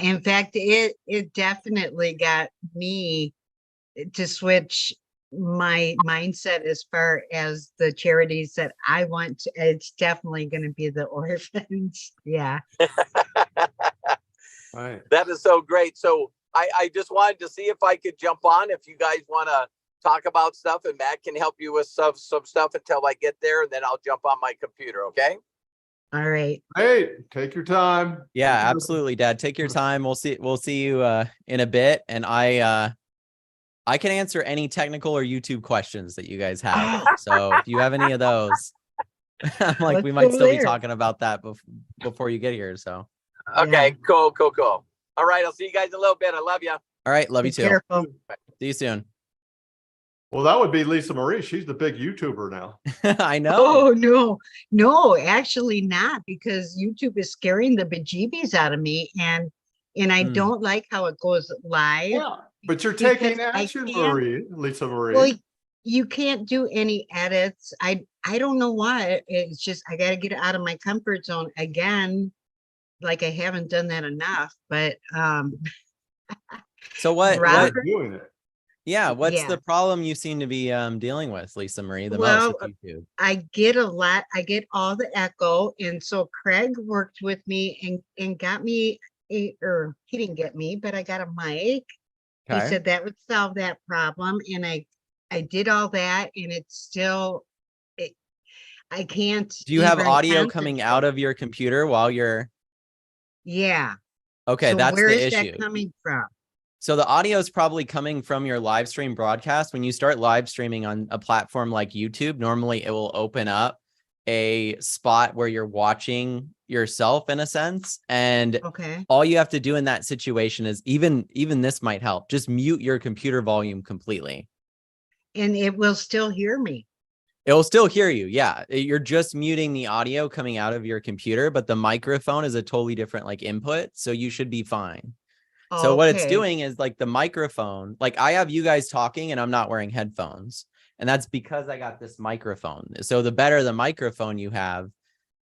In fact, it definitely got me to switch my mindset as far as the charities that I want to. It's definitely going to be the orphans. Yeah. Right. That is so great. So I just wanted to see if I could jump on, if you guys want to talk about stuff, and Matt can help you with some stuff until I get there, and then I'll jump on my computer. Okay. All right. Hey, take your time. Yeah, absolutely, Dad. Take your time. We'll see you in a bit. And I can answer any technical or YouTube questions that you guys have. So if you have any of those, I'm like, Let's we might go still be there. talking about that before you get here. So Okay. Yeah. Cool. All right. I'll see you guys in a little bit. I love you. all right, love you Be too. careful. See you soon. Well, that would be Lisa Marie. She's the big YouTuber now. I know. Oh no, actually not, because YouTube is scaring the bejeebies out of me, and I don't like how it goes live. Yeah, but you're taking because I action, can't- Lisa Marie. Well, you can't do any edits. I don't know why. It's just I got to get out of my comfort zone again. Like I haven't done that enough, but So what Robert- doing it. yeah, what's Yeah. the problem you seem to be dealing with, Lisa Marie, the Well, most with YouTube? I get a lot. I get all the echo, and so Craig worked with me and got me or he didn't get me, but I got a mic. He Okay. said that would solve that problem, and I did all that, and it's still I can't. Do you have even audio coming out concentrate. of your computer while you're Yeah. okay? So That's where the is issue. that coming from? So the audio is probably coming from your live stream broadcast. When you start live streaming on a platform like YouTube, normally it will open up a spot where you're watching yourself in a sense. And Okay. all you have to do in that situation is even this might help. Just mute your computer volume completely. And it will still hear me. It will still hear you. Yeah. You're just muting the audio coming out of your computer, but the microphone is a totally different like input. So you should be fine. So what it's Okay. doing is like the microphone, like I have you guys talking and I'm not wearing headphones. And that's because I got this microphone. So the better the microphone you have,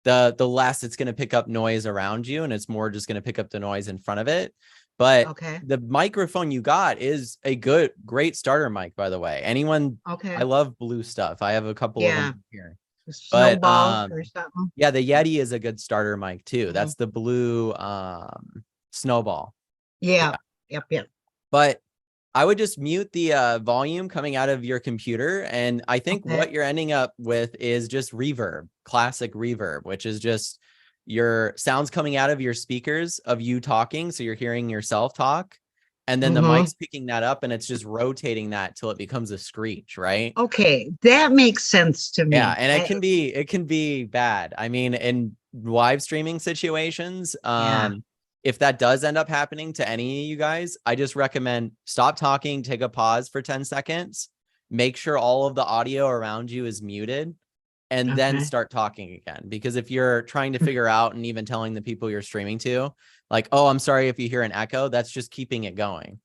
the less it's going to pick up noise around you. And it's more just going to pick up the noise in front of it. But Okay. the microphone you got is a great starter mic, by the way. Anyone, Okay. I love blue stuff. I have a couple of Yeah. them here. Snowball or something. Yeah, the Yeti is a good starter mic too. Mhm. That's the blue Snowball. Yeah. Yep. But I would just mute the volume coming out of your computer. And I think Okay. what you're ending up with is just reverb, classic reverb, which is just your sounds coming out of your speakers of you talking. So you're hearing yourself talk. And then the mic's picking that up and it's just rotating that till it becomes a screech, right? Okay, that makes sense to me. Yeah, and it can be bad. I mean, in live streaming situations, Yeah. if that does end up happening to any of you guys, I just recommend stop talking, take a pause for 10 seconds, make sure all of the audio around you is muted, and then Okay. start talking again. Because if you're trying to figure out and even telling the people you're streaming to, like, oh, I'm sorry if you hear an echo, that's just keeping it going.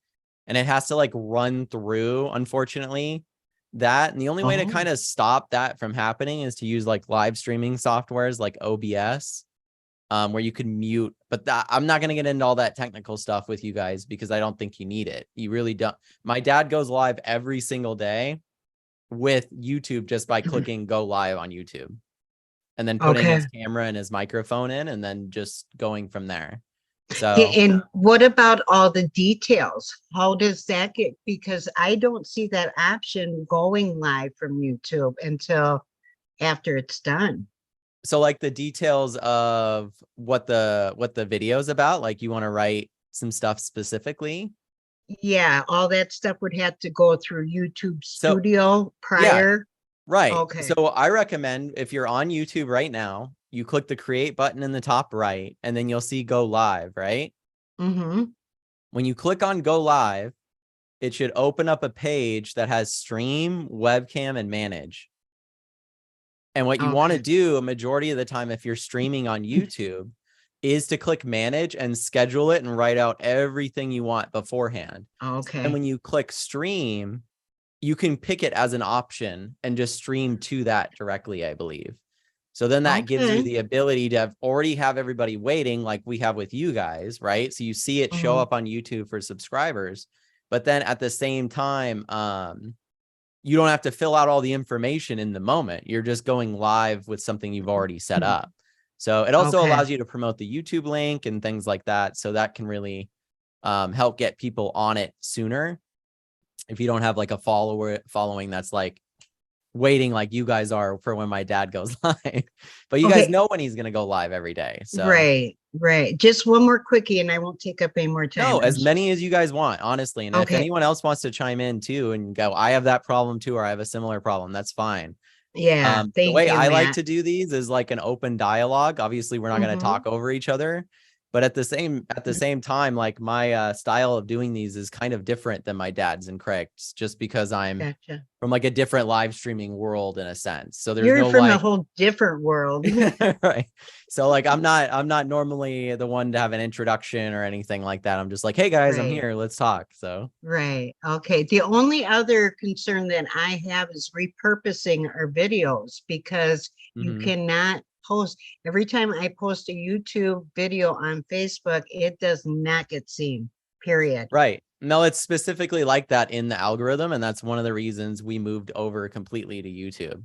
And it has to like run through, unfortunately, that. And the only way to kind of stop that from happening is to use like live streaming softwares like OBS, where you can mute. But I'm not going to get into all that technical stuff with you guys because I don't think you need it. You really don't. My dad goes live every single day with YouTube just by clicking go live on YouTube and then putting his camera and his microphone in and then just going from there. So, And what about all the details? How does that get? Because I don't see that option going live from YouTube until after it's done. so like the details of what the video is about, like you want to write some stuff specifically. Yeah, all that stuff would have to go through YouTube So- Studio prior. Right. Okay. So I recommend if you're on YouTube right now, you click the create button in the top right, and then you'll see go live, right? Mm-hmm. When you click on go live, it should open up a page that has stream, webcam, and manage. And what you want to do a majority of the time, if you're streaming on YouTube, is to click manage and schedule it and write out everything you want beforehand. Okay. And when you click stream, you can pick it as an option and just stream to that directly, I believe. So then that gives you Okay. the ability to already have everybody waiting like we have with you guys, right? So you see it show Mhm. up on YouTube for subscribers, but then at the same time, you don't have to fill out all the information in the moment. You're just going live with something you've already set up. So it also Okay. allows you to promote the YouTube link and things like that. So that can really help get people on it sooner. If you don't have like a following that's like waiting like you guys are for when my dad goes live, but you guys Okay. know when he's going to go live every day. So Right. Just one more quickie and I won't take up any more time. no, as many as you guys want, honestly. And if Okay. anyone else wants to chime in too and go, I have that problem too, or I have a similar problem, that's fine. Yeah. The Thank way you, I like Matt. to do these is like an open dialogue. Obviously, we're not going to Mhm. talk over each other, but at the same time, like my style of doing these is kind of different than my dad's and Craig's, just because I'm Gotcha. from like a different live streaming world in a sense. So there's You're no from a like whole different world. right. So like I'm not normally the one to have an introduction or anything like that. I'm just like, hey guys, I'm Right. here. Let's talk. So Right. Okay. The only other concern that I have is repurposing our videos because you mhm. cannot post. Every time I post a YouTube video on Facebook, it does not get seen, period. Right. No, it's specifically like that in the algorithm. And that's one of the reasons we moved over completely to YouTube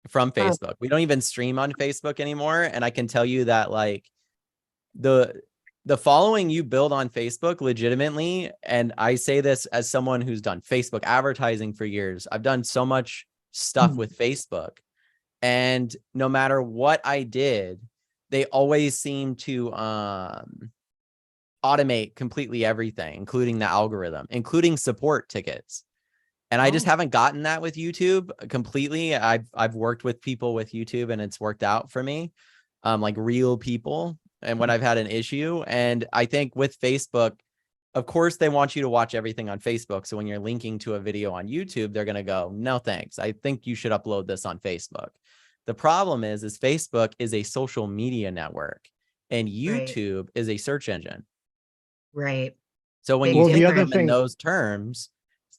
from Oh. Facebook. We don't even stream on Facebook anymore. And I can tell you that like the following you build on Facebook legitimately, and I say this as someone who's done Facebook advertising for years. I've done so much stuff with Facebook, and no matter what I did, they always seem to automate completely everything, including the algorithm, including support tickets. And I just Oh. haven't gotten that with YouTube completely. I've worked with people with YouTube and it's worked out for me, like real people. And when I've had an issue, and I think with Facebook, of course, they want you to watch everything on Facebook. So when you're linking to a video on YouTube, they're going to go, no, thanks. I think you should upload this on Facebook. The problem is Facebook is a social media network and Right. YouTube is a search engine. Right. So when Big you Well, think the of other them in thing, those terms,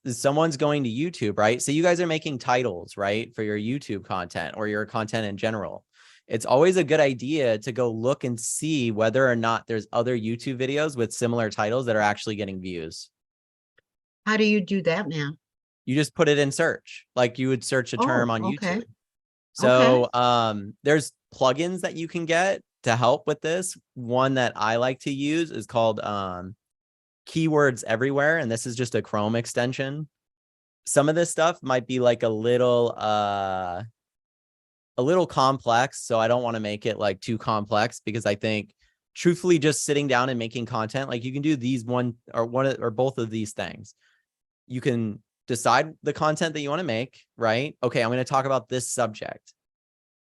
someone's going to YouTube, right? So you guys are making titles, right, for your YouTube content or your content in general. It's always a good idea to go look and see whether or not there's other YouTube videos with similar titles that are actually getting views. How do you do that, man? You just put it in search, like you would search a term Oh, on okay. YouTube. So there's plugins that you can get to help with this. One that I like to use is called Keywords Everywhere, and this is just a Chrome extension. Some of this stuff might be like a little complex, so I don't want to make it like too complex, because I think truthfully just sitting down and making content, like you can do these one or both of these things. You can decide the content that you want to make, right? Okay, I'm going to talk about this subject,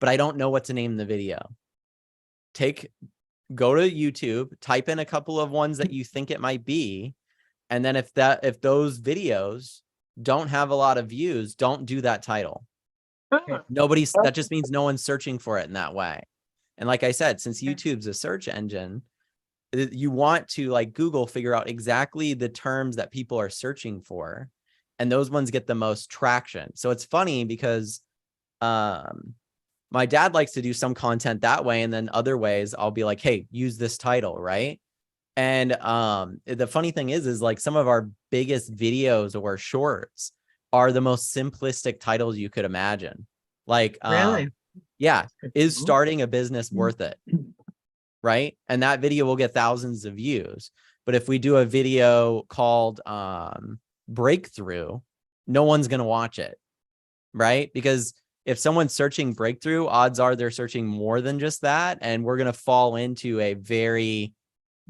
but I don't know what to name the video. Go to YouTube, type in a couple of ones that you think it might be. And then if those videos don't have a lot of views, don't do that title. That just means no one's searching for it in that way. And like I said, since YouTube's a search engine, you want to, like Google, figure out exactly the terms that people are searching for. And those ones get the most traction. So it's funny because my dad likes to do some content that way. And then other ways I'll be like, hey, use this title, right? And the funny thing is like some of our biggest videos or shorts are the most simplistic titles you could imagine. Like, Really? yeah, is starting a business worth it? Right? And that video will get thousands of views. But if we do a video called Breakthrough, no one's going to watch it, right? Because if someone's searching breakthrough, odds are they're searching more than just that. And we're going to fall into a very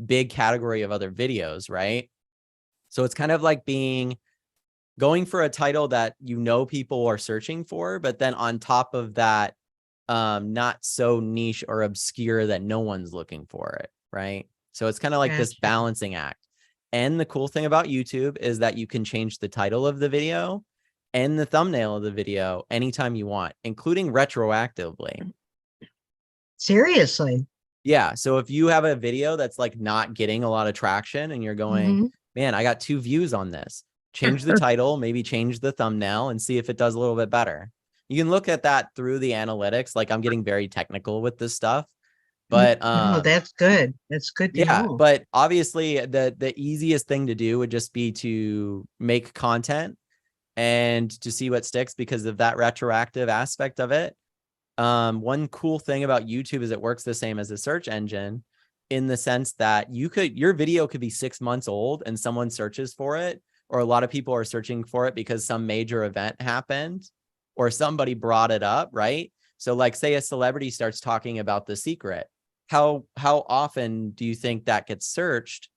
big category of other videos, right? So it's kind of like going for a title that people are searching for, but then on top of that, not so niche or obscure that no one's looking for it, right? So it's kind of like this balancing act. And the cool thing about YouTube is that you can change the title of the video and the thumbnail of the video anytime you want, including retroactively. Seriously? Yeah. So if you have a video that's like not getting a lot of traction and you're going, man, I got 2 views on this, change the title, maybe change the thumbnail and see if it does a little bit better. You can look at that through the analytics. Like I'm getting very technical with this stuff, but No, that's good. That's good to yeah, know. but obviously the easiest thing to do would just be to make content and to see what sticks because of that retroactive aspect of it. One cool thing about YouTube is it works the same as a search engine in the sense that your video could be 6 months old and someone searches for it, or a lot of people are searching for it because some major event happened or somebody brought it up, right? So like say a celebrity starts talking about The Secret. How often do you think that gets searched?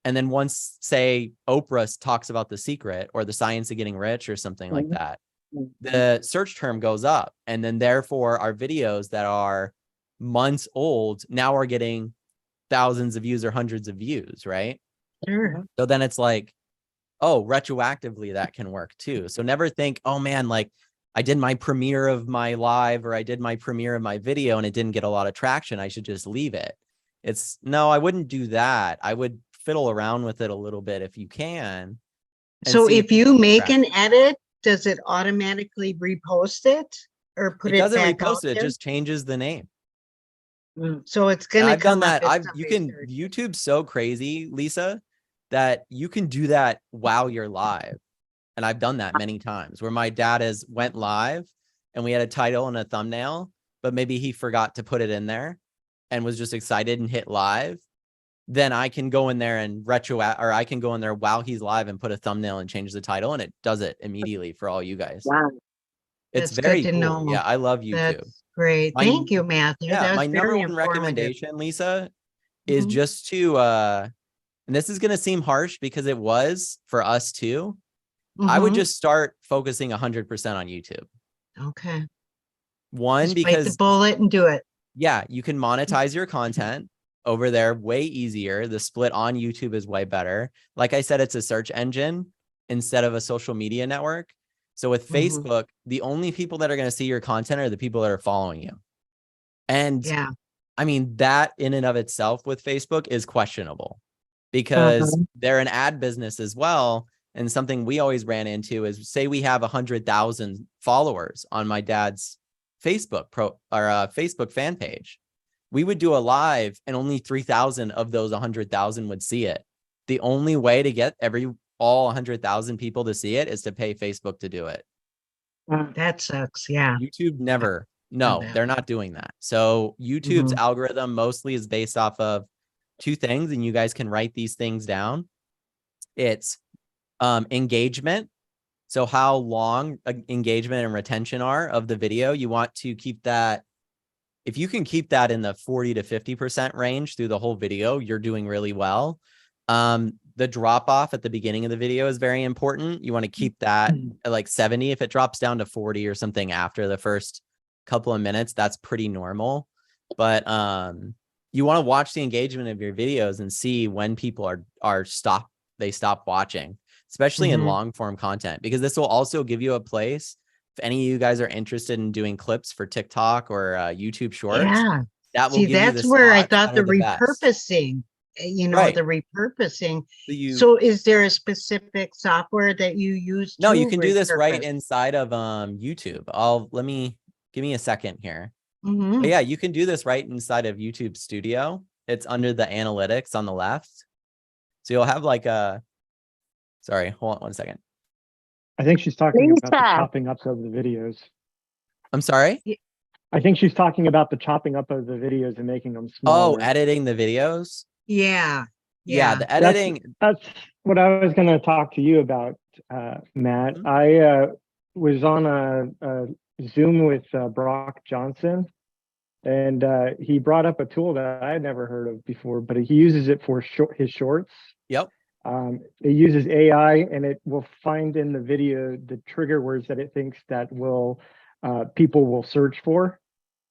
And then once, say, Oprah talks about The Secret or the science of getting rich or something like that, the search term goes up. And then therefore our videos that are months old now are getting thousands of views or hundreds of views, right? Sure. So then it's like, oh, retroactively that can work too. So never think, oh man, like I did my premiere of my live or I did my premiere of my video and it didn't get a lot of traction. I should just leave it. No, I wouldn't do that. I would fiddle around with it a little bit if you can. So if you make an an edit, does it automatically repost it or put it it doesn't back out repost it, it there? just changes the name. So it's gonna I've done come up that. as You somebody can search. YouTube's so crazy, Lisa, that you can do that while you're live. And I've done that many times where my dad went live and we had a title and a thumbnail, but maybe he forgot to put it in there and was just excited and hit live. Then I can go in there and I can go in there while he's live and put a thumbnail and change the title and it does it immediately for all you guys. Wow. It's That's very good to cool. know. Yeah, I love YouTube. That's great. My- Thank you, Matthew. Yeah, That was my number very one informative. recommendation, Lisa, is Mhm. just to and this is gonna seem harsh because it was for us too. I would Mhm. just start focusing 100% on YouTube. Okay. One, Just bite the because bullet and do it. yeah, you can monetize your content over there way easier. The split on YouTube is way better. Like I said, it's a search engine instead of a social media network. So with Mhm. Facebook, the only people that are going to see your content are the people that are following you. And Yeah. I mean, that in and of itself with Facebook is questionable because they're an ad business as well. And something we always ran into is say we have 100,000 followers on my dad's Facebook Facebook fan page. We would do a live and only 3,000 of those 100,000 would see it. The only way to get all 100,000 people to see it is to pay Facebook to do it. That sucks. Yeah. YouTube never. No, that. they're not doing that. So YouTube's Mhm. algorithm mostly is based off of two things, and you guys can write these things down. It's engagement. So how long engagement and retention are of the video. You want to keep that. If you can keep that in the 40 to 50% range through the whole video, you're doing really well. The drop off at the beginning of the video is very important. You want to keep that at like 70. If it drops down to 40 or something after the first couple of minutes, that's pretty normal. But you want to watch the engagement of your videos and see when people stop watching, especially in Mhm. long form content, because this will also give you a place. If any of you guys are interested in doing clips for TikTok or YouTube Shorts, Yeah. that will See, give you that's the where I spots thought that the are the best. repurposing, Right. the repurposing. So So is there a specific software that you use? no, to you can do this right repurpose? inside of YouTube. Give me a second here. Mhm. But yeah, you can do this right inside of YouTube Studio. It's under the analytics on the left. So you'll have like sorry, hold on one second. I think she's talking about the Lisa. chopping up of the videos. I'm sorry. I think she's talking about the chopping up of the videos and making them Oh, smaller. editing the videos. Yeah. Yeah, the editing. That's what I was going to talk to you about, Matt. Mhm. I was on a Zoom with Brock Johnson, and he brought up a tool that I had never heard of before, but he uses it for his shorts. Yep. It uses AI, and it will find in the video the trigger words that it thinks that people will search for,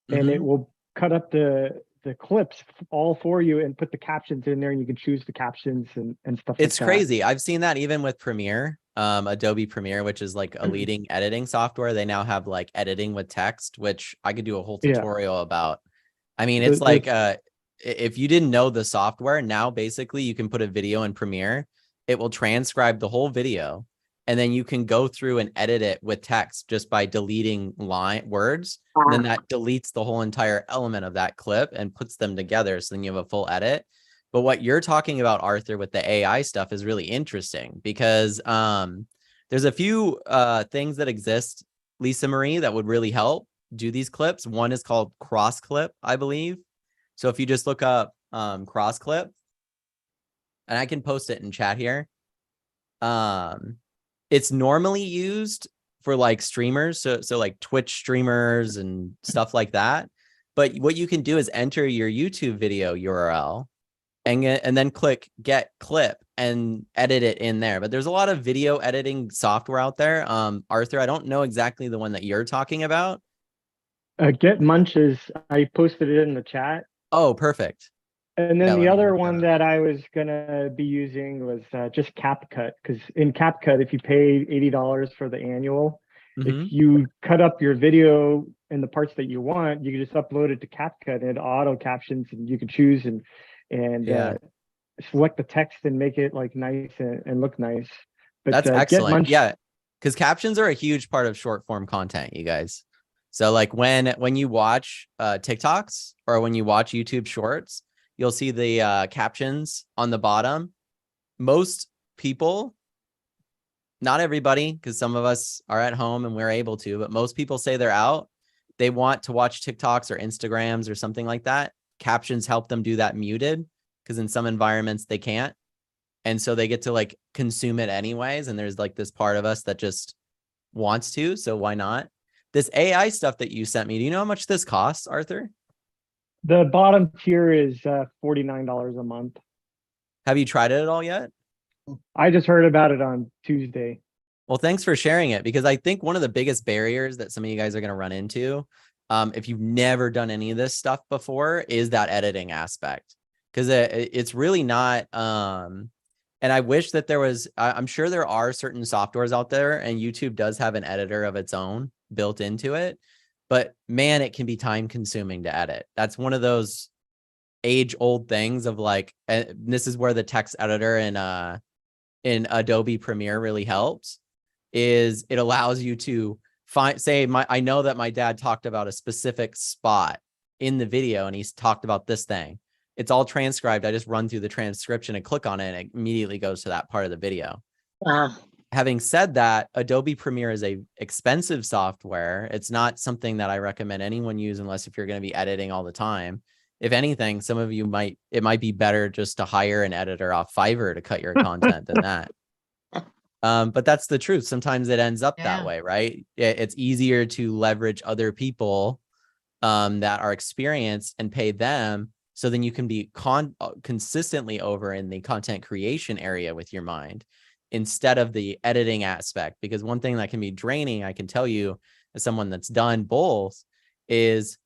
and it will cut up the clips all for you and put the captions in there, and you can choose the captions and stuff like that. It's crazy. I've seen that even with Premiere, Adobe Premiere, which is like a leading editing software. They now have like editing with text, which I could do a whole tutorial about. I mean, it's like if you didn't know the software, now basically you can put a video in Premiere. It will transcribe the whole video and then you can go through and edit it with text just by deleting words. And then that deletes the whole entire element of that clip and puts them together. So then you have a full edit. But what you're talking about, Arthur, with the AI stuff is really interesting because there's a few things that exist, Lisa Marie, that would really help do these clips. One is called cross clip, I believe. So if you just look up cross clip, and I can post it in chat here. It's normally used for like streamers, so like Twitch streamers and stuff like that. But what you can do is enter your YouTube video URL and then click get clip and edit it in there. But there's a lot of video editing software out there. Arthur, I don't know exactly the one that you're talking about. Get Munches, I posted it in the chat. Oh, perfect. And then Yeah, the let me other look one that up. that I was gonna be using was just CapCut, because in CapCut, if you pay $80 for the annual, Mhm. if you cut up your video in the parts that you want, you can just upload it to CapCut and auto captions, and you can choose and Yeah. select the text and make it like nice and look nice. But That's Get excellent. Munch, Yeah, because captions are a huge part of short form content, you guys. So like when you watch TikToks or when you watch YouTube shorts, you'll see the captions on the bottom. Most people, not everybody, because some of us are at home and we're able to, but most people say they're out. They want to watch TikToks or Instagrams or something like that. Captions help them do that muted, because in some environments they can't. And so they get to like consume it anyways. And there's like this part of us that just wants to. So why not? This AI stuff that you sent me, do you know how much this costs, Arthur? the bottom tier is $49 a month. Have you tried it at all yet? I just heard about it on Tuesday. Well, thanks for sharing it, because I think one of the biggest barriers that some of you guys are going to run into, if you've never done any of this stuff before, is that editing aspect. Because it's really not, and I wish that there was, I'm sure there are certain softwares out there, and YouTube does have an editor of its own built into it, but man, it can be time consuming to edit. That's one of those age old things of like, this is where the text editor in Adobe Premiere really helps, is it allows you to find, say, I know that my dad talked about a specific spot in the video and he's talked about this thing. It's all transcribed. I just run through the transcription and click on it and it immediately goes to that part of the video. Having said that, Adobe Premiere is a expensive software. It's not something that I recommend anyone use unless if you're going to be editing all the time. If anything, some of you it might be better just to hire an editor off Fiverr to cut your content than that. But that's the truth. Sometimes it ends up that way, right? It's easier to leverage other people that are experienced and pay them. So then you can be consistently over in the content creation area with your mind instead of the editing aspect. Because one thing that can be draining, I can tell you as someone that's done both, is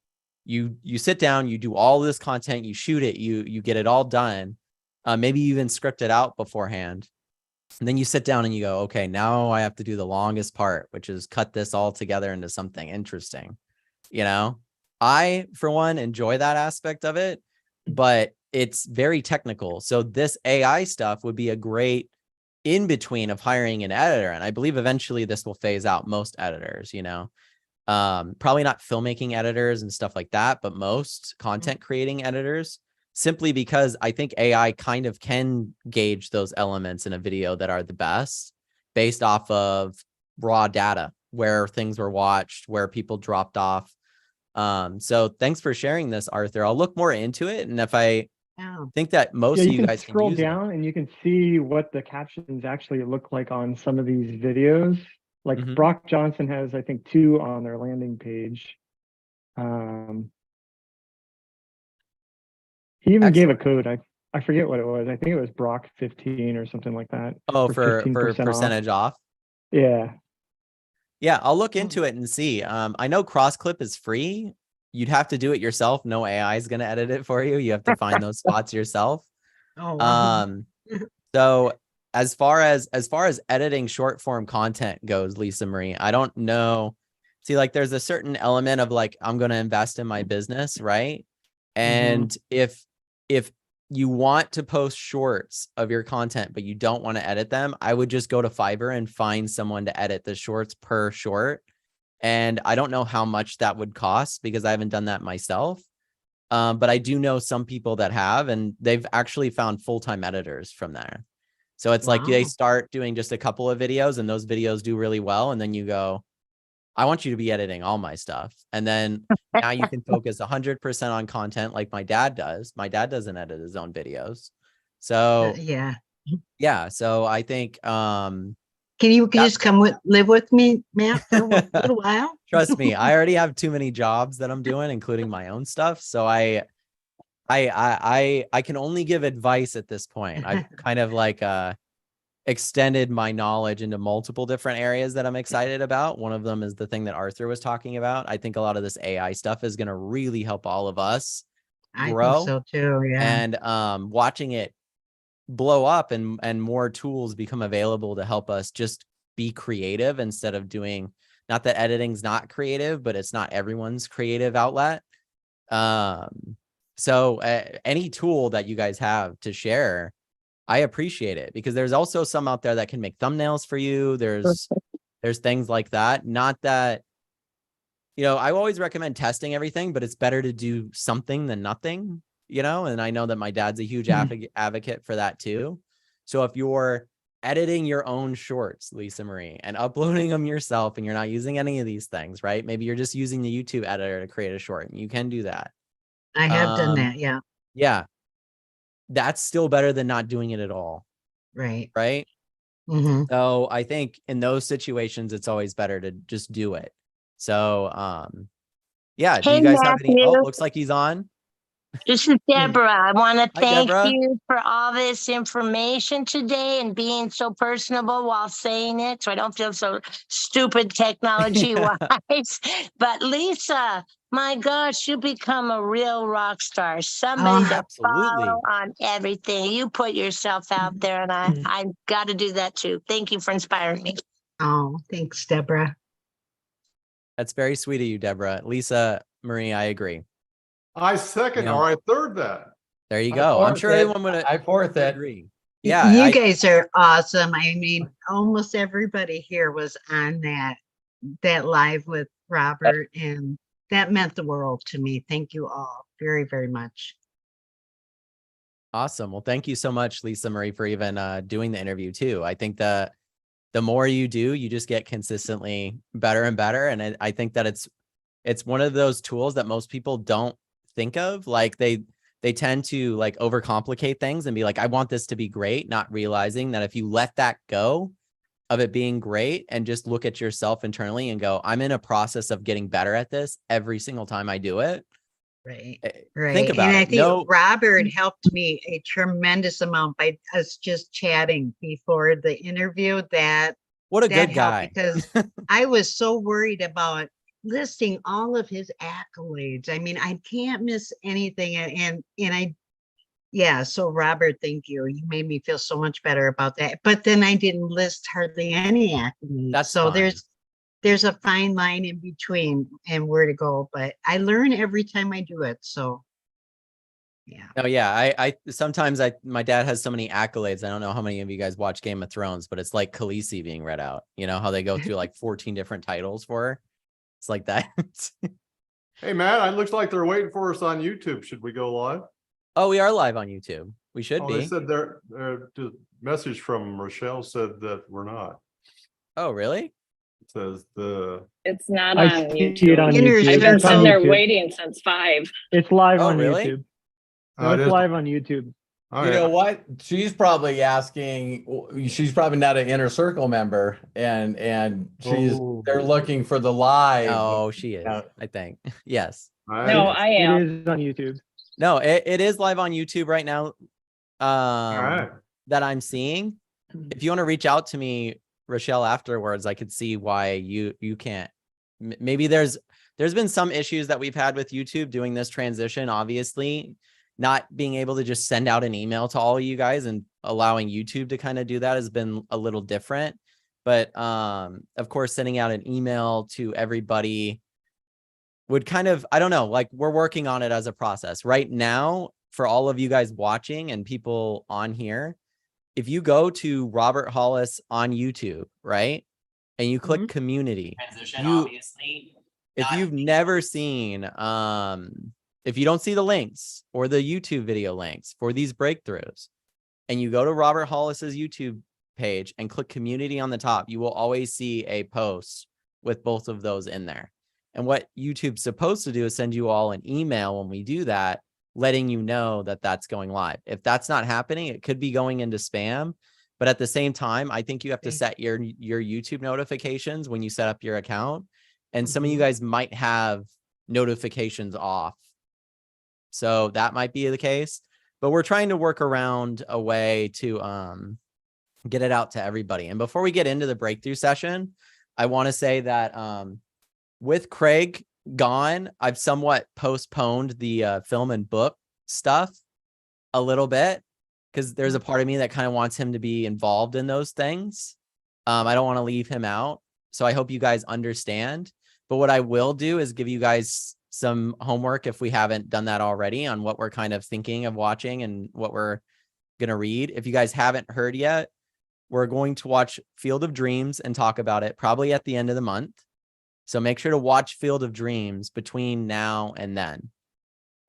you sit down, you do all this content, you shoot it, you get it all done. Maybe you even script it out beforehand. And then you sit down and you go, okay, now I have to do the longest part, which is cut this all together into something interesting. You know, I, for one, enjoy that aspect of it, but it's very technical. So this AI stuff would be a great in between of hiring an editor. And I believe eventually this will phase out most editors, you know, probably not filmmaking editors and stuff like that, but most content creating editors, simply because I think AI kind of can gauge those elements in a video that are the best based off of raw data, where things were watched, where people dropped off. So thanks for sharing this, Arthur. I'll look more into it. And if I think that most of you guys can scroll use down and you can see what the captions actually look like on some of these videos. Like Brock Johnson has, I think, 2 on their landing page. He even gave a code. I forget what it was. I think it was Brock 15 or something like that. Oh, for 15% percentage off. Yeah. Yeah, I'll look into it and see. I know CrossClip is free. You'd have to do it yourself. No AI is going to edit it for you. You have to find those spots yourself. Oh, wow. So as far as editing short form content goes, Lisa Marie, I don't know. See, like there's a certain element of like, I'm going to invest in my business, right? And if you want to post shorts of your content, but you don't want to edit them, I would just go to Fiverr and find someone to edit the shorts per short. And I don't know how much that would cost because I haven't done that myself. But I do know some people that have, and they've actually found full-time editors from there. So it's like they Wow. start doing just a couple of videos and those videos do really well. And then you go, I want you to be editing all my stuff. And then now you can focus 100% on content like my dad does. My dad doesn't edit his own videos. So Yeah. yeah. So I think, Can you That- just come live with me, Matt, for a little while? trust me, I already have too many jobs that I'm doing, including my own stuff. So I can only give advice at this point. I've kind of like extended my knowledge into multiple different areas that I'm excited about. One of them is the thing that Arthur was talking about. I think a lot of this AI stuff is going to really help all of us I grow. think so too. Yeah. And watching it blow up and more tools become available to help us just be creative instead of doing, not that editing's not creative, but it's not everyone's creative outlet. So any tool that you guys have to share, I appreciate it, because there's also some out there that can make thumbnails for you. There's things like that. Not that, I always recommend testing everything, but it's better to do something than nothing, and I know that my dad's a huge advocate for that too. So if you're editing your own shorts, Lisa Marie, and uploading them yourself, and you're not using any of these things, right? Maybe you're just using the YouTube editor to create a short, and you can do that. I have done that. Yeah. Yeah. That's still better than not doing it at all. Right. Right. Mm-hmm. So I think in those situations, it's always better to just do it. So, yeah. Do Hey, you guys have any? Oh, Matthew. looks like he's on. This is Deborah. I want to Hi, thank Deborah. you for all this information today and being so personable while saying it, so I don't feel so stupid technology wise. But Lisa, my gosh, you become a real rock star. Somebody to Absolutely. follow on everything. You put yourself out there, and I got to do that too. Thank you for inspiring me. Oh, thanks, Deborah. That's very sweet of you, Deborah. Lisa Marie, I agree. I second Yeah. or I third that. There you I go. I'm fourth sure it. everyone would I fourth it. agree. You Yeah. guys are awesome. I mean, almost everybody here was on that live with Robert, and that meant the world to me. Thank you all very, very much. Awesome. Well, thank you so much, Lisa Marie, for even doing the interview too. I think that the more you do, you just get consistently better and better. And I think that it's one of those tools that most people don't think of. Like they tend to like overcomplicate things and be like, I want this to be great, not realizing that if you let that go of it being great and just look at yourself internally and go, I'm in a process of getting better at this every single time I do it. Right. Right. Think about and it. I think Robert helped me a tremendous amount by us just chatting before the interview. What a that good helped guy. because I was so worried about listing all of his accolades. I mean, I can't miss anything. And so Robert, thank you. You made me feel so much better about that. But then I didn't list hardly any accolades. That's so fine. there's a fine line in between and where to go, but I learn every time I do it. So yeah. Oh yeah. I sometimes my dad has so many accolades. I don't know how many of you guys watch Game of Thrones, but it's like Khaleesi being read out. You know how they go through like 14 different titles for her? It's like that. Hey, Matt, it looks like they're waiting for us on YouTube. Should we go live? Oh, we are live on YouTube. We should They be. said the message from Rochelle said that we're not. Oh, really? It says It's not I on see YouTube. it on Inner YouTube. I've been It's on sitting there YouTube. waiting since 5. It's live Oh, on really? YouTube. oh, No, it it's is. live on YouTube. Oh, You yeah. know what? She's probably asking. She's probably not an Inner Circle member, and Oh. they're looking for the live. Oh, she is, Yeah. I think. Yes. No, I am. It is on YouTube. No, it is live on YouTube right now. All right. That I'm seeing. If you want to reach out to me, Rochelle, afterwards, I could see why you can't. Maybe there's been some issues that we've had with YouTube doing this transition, obviously. Not being able to just send out an email to all of you guys and allowing YouTube to kind of do that has been a little different. But of course, sending out an email to everybody would kind of, I don't know, like we're working on it as a process. Right now, for all of you guys watching and people on here, if you go to Robert Hollis on YouTube, right? And you click community, if you've never seen, if you don't see the links or the YouTube video links for these breakthroughs, and you go to Robert Hollis's YouTube page and click community on the top, you will always see a post with both of those in there. And what YouTube's supposed to do is send you all an email when we do that, letting you know that that's going live. If that's not happening, it could be going into spam. But at the same time, I think you have to set your YouTube notifications when you set up your account. And some of you guys might have notifications off. So that might be the case. But we're trying to work around a way to get it out to everybody. And before we get into the breakthrough session, I want to say that with Craig gone, I've somewhat postponed the film and book stuff a little bit, because there's a part of me that kind of wants him to be involved in those things. I don't want to leave him out. So I hope you guys understand. But what I will do is give you guys some homework, if we haven't done that already, on what we're kind of thinking of watching and what we're going to read. If you guys haven't heard yet, we're going to watch Field of Dreams and talk about it probably at the end of the month. So make sure to watch Field of Dreams between now and then.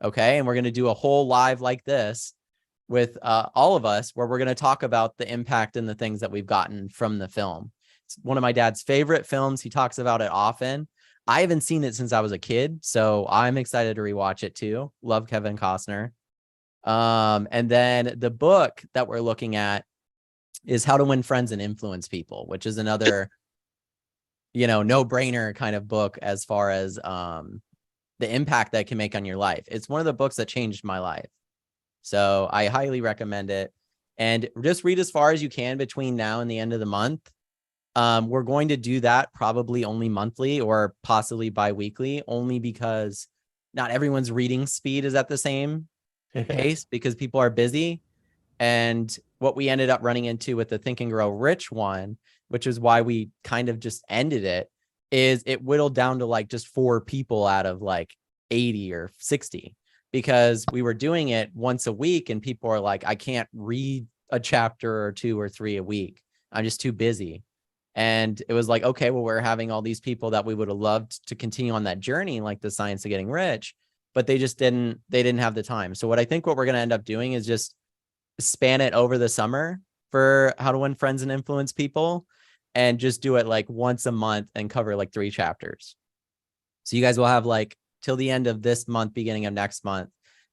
Okay. And we're going to do a whole live like this with all of us, where we're going to talk about the impact and the things that we've gotten from the film. It's one of my dad's favorite films. He talks about it often. I haven't seen it since I was a kid, so I'm excited to rewatch it too. Love Kevin Costner. And then the book that we're looking at is How to Win Friends and Influence People, which is another, no-brainer kind of book as far as the impact that it can make on your life. It's one of the books that changed my life. So I highly recommend it. And just read as far as you can between now and the end of the month. We're going to do that probably only monthly or possibly bi-weekly, only because not everyone's reading speed is at the same pace, because people are busy. And what we ended up running into with the Think and Grow Rich one, which is why we kind of just ended it, is it whittled down to like just 4 people out of like 80 or 60, because we were doing it once a week and people are like, I can't read a chapter or 2 or 3 a week. I'm just too busy. And it was like, okay, well, we're having all these people that we would have loved to continue on that journey, like the Science of Getting Rich, but they didn't have the time. So what we're going to end up doing is just span it over the summer for How to Win Friends and Influence People, and just do it like once a month and cover like 3 chapters. So you guys will have like till the end of this month, beginning of next month,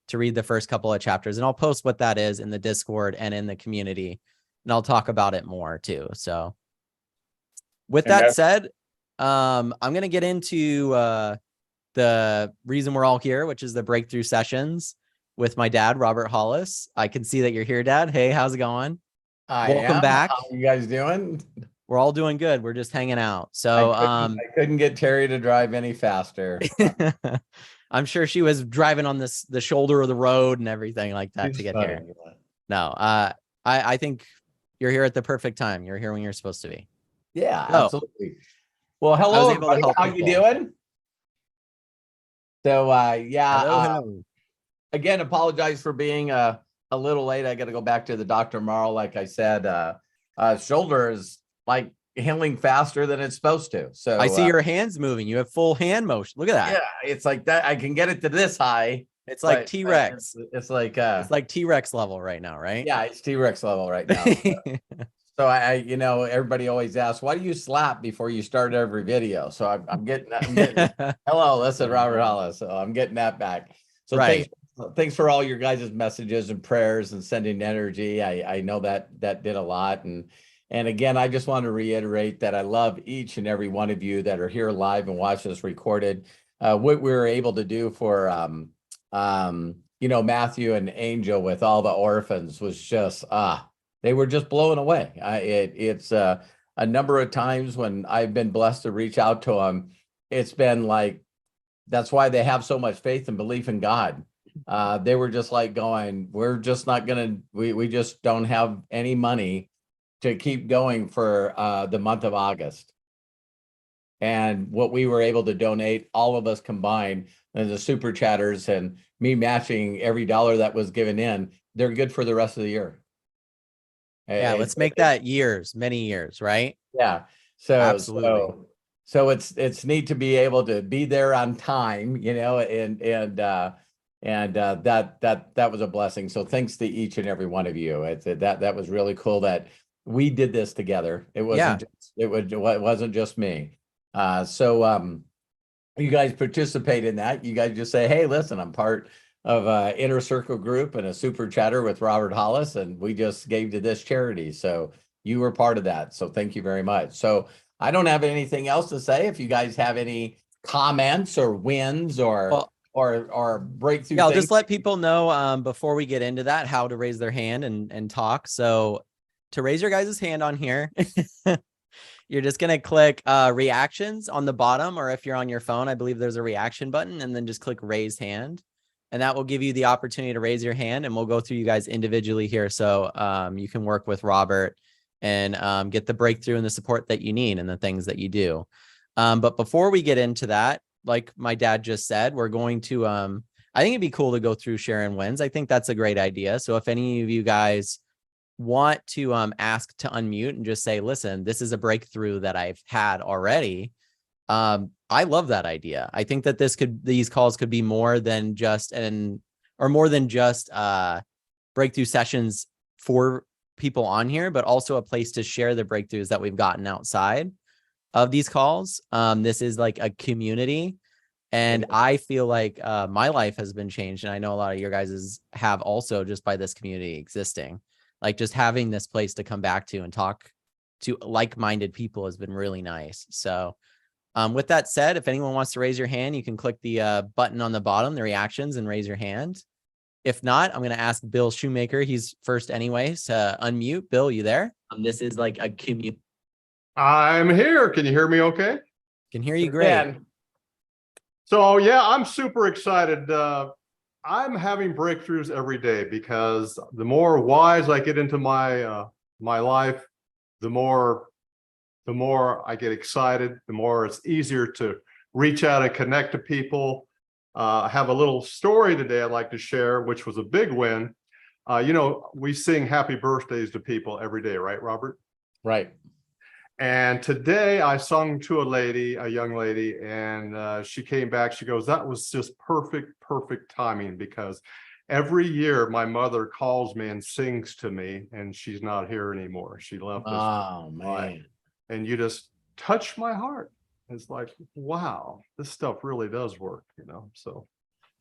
to read the first couple of chapters. And I'll post what that is in the Discord and in the community, and I'll talk about it more too. So with that said, I'm going to get into the reason we're all here, which is the breakthrough sessions with my dad, Robert Hollis. I can see that you're here, Dad. Hey, how's it going? Welcome back. How you guys doing? We're all doing good. We're just hanging out. So I couldn't get Terry to drive any faster. I'm sure she was driving on the shoulder of the road and everything like that to get here. No, I think you're here at the perfect time. You're here when you're supposed to be. Yeah, absolutely. Well, hello, everybody. How you doing? So, hello. Again, apologize for being a little late. I got to go back to the doctor tomorrow. Like I said, shoulder is like healing faster than it's supposed to. So I see your hands moving. You have full hand motion. Look at that. Yeah, it's like that. I can get it to this high. It's like T-Rex. It's like T-Rex level right now, right? Yeah, it's T-Rex level right now. So I everybody always asks, why do you slap before you start every video? So I'm getting hello, listen, Robert Hollis. So I'm getting that back. So thanks for all your guys' messages and prayers and sending energy. I know that did a lot. And again, I just want to reiterate that I love each and every one of you that are here live and watch this recorded. What we were able to do for Matthew and Angel with all the orphans was just they were just blown away. It's a number of times when I've been blessed to reach out to them. It's been like, that's why they have so much faith and belief in God. They were just like going, we're just not going to, we just don't have any money to keep going for the month of August. And what we were able to donate, all of us combined, and the super chatters and me matching every dollar that was given in, they're good for the rest of the year. Yeah, let's make that years, many years, right? Yeah. So Absolutely. so it's neat to be able to be there on time, you know, and that was a blessing. So thanks to each and every one of you. That was really cool that we did this together. It wasn't it wasn't just me. So you guys participate in that. You guys just say, hey, listen, I'm part of a Inner Circle group and a super chatter with Robert Hollis, and we just gave to this charity. So you were part of that. So thank you very much. So I don't have anything else to say. If you guys have any comments or wins or breakthrough Yeah, I'll things. just let people know before we get into that how to raise their hand and talk. So to raise your guys' hand on here, you're just going to click reactions on the bottom, or if you're on your phone, I believe there's a reaction button, and then just click raise hand. And that will give you the opportunity to raise your hand, and we'll go through you guys individually here. So you can work with Robert and get the breakthrough and the support that you need and the things that you do. But before we get into that, like my dad just said, we're going to, I think it'd be cool to go through Sharon wins. I think that's a great idea. So if any of you guys want to ask to unmute and just say, listen, this is a breakthrough that I've had already. I love that idea. I think that these calls could be more than just breakthrough sessions for people on here, but also a place to share the breakthroughs that we've gotten outside of these calls. This is like a community, and I feel like my life has been changed, and I know a lot of your guys's have also, just by this community existing. Like just having this place to come back to and talk to like-minded people has been really nice. So with that said, if anyone wants to raise your hand, you can click the button on the bottom, the reactions, and raise your hand. If not, I'm going to ask Bill Shoemaker. He's first anyways to unmute. Bill, you there? This is like a community. I'm here. Can you hear me okay? Can hear you great. So yeah, I'm super excited. I'm having breakthroughs every day because the more wise I get into my my life, the more I get excited, the more it's easier to reach out and connect to people. I have a little story today I'd like to share, which was a big win. You know, we sing happy birthdays to people every day, right, Robert? Right. And today I sung to a young lady, and she came back. She goes, that was just perfect timing, because every year my mother calls me and sings to me, and she's not here anymore. She left us. Oh, man. And you just touch my heart. It's like, wow, this stuff really does work, you know? So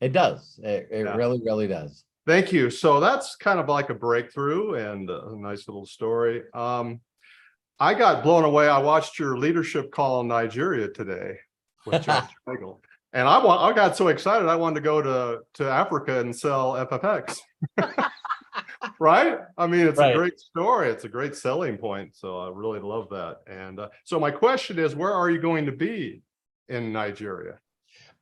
It does. It Yeah. really, really does. Thank you. So that's kind of like a breakthrough and a nice little story. I got blown away. I watched your leadership call in Nigeria today with John Schlegel. And I got so excited, I wanted to go to Africa and sell FFX. Right? I mean, it's a great story. It's a great selling point. So I really love that. And so my question is, where are you going to be in Nigeria?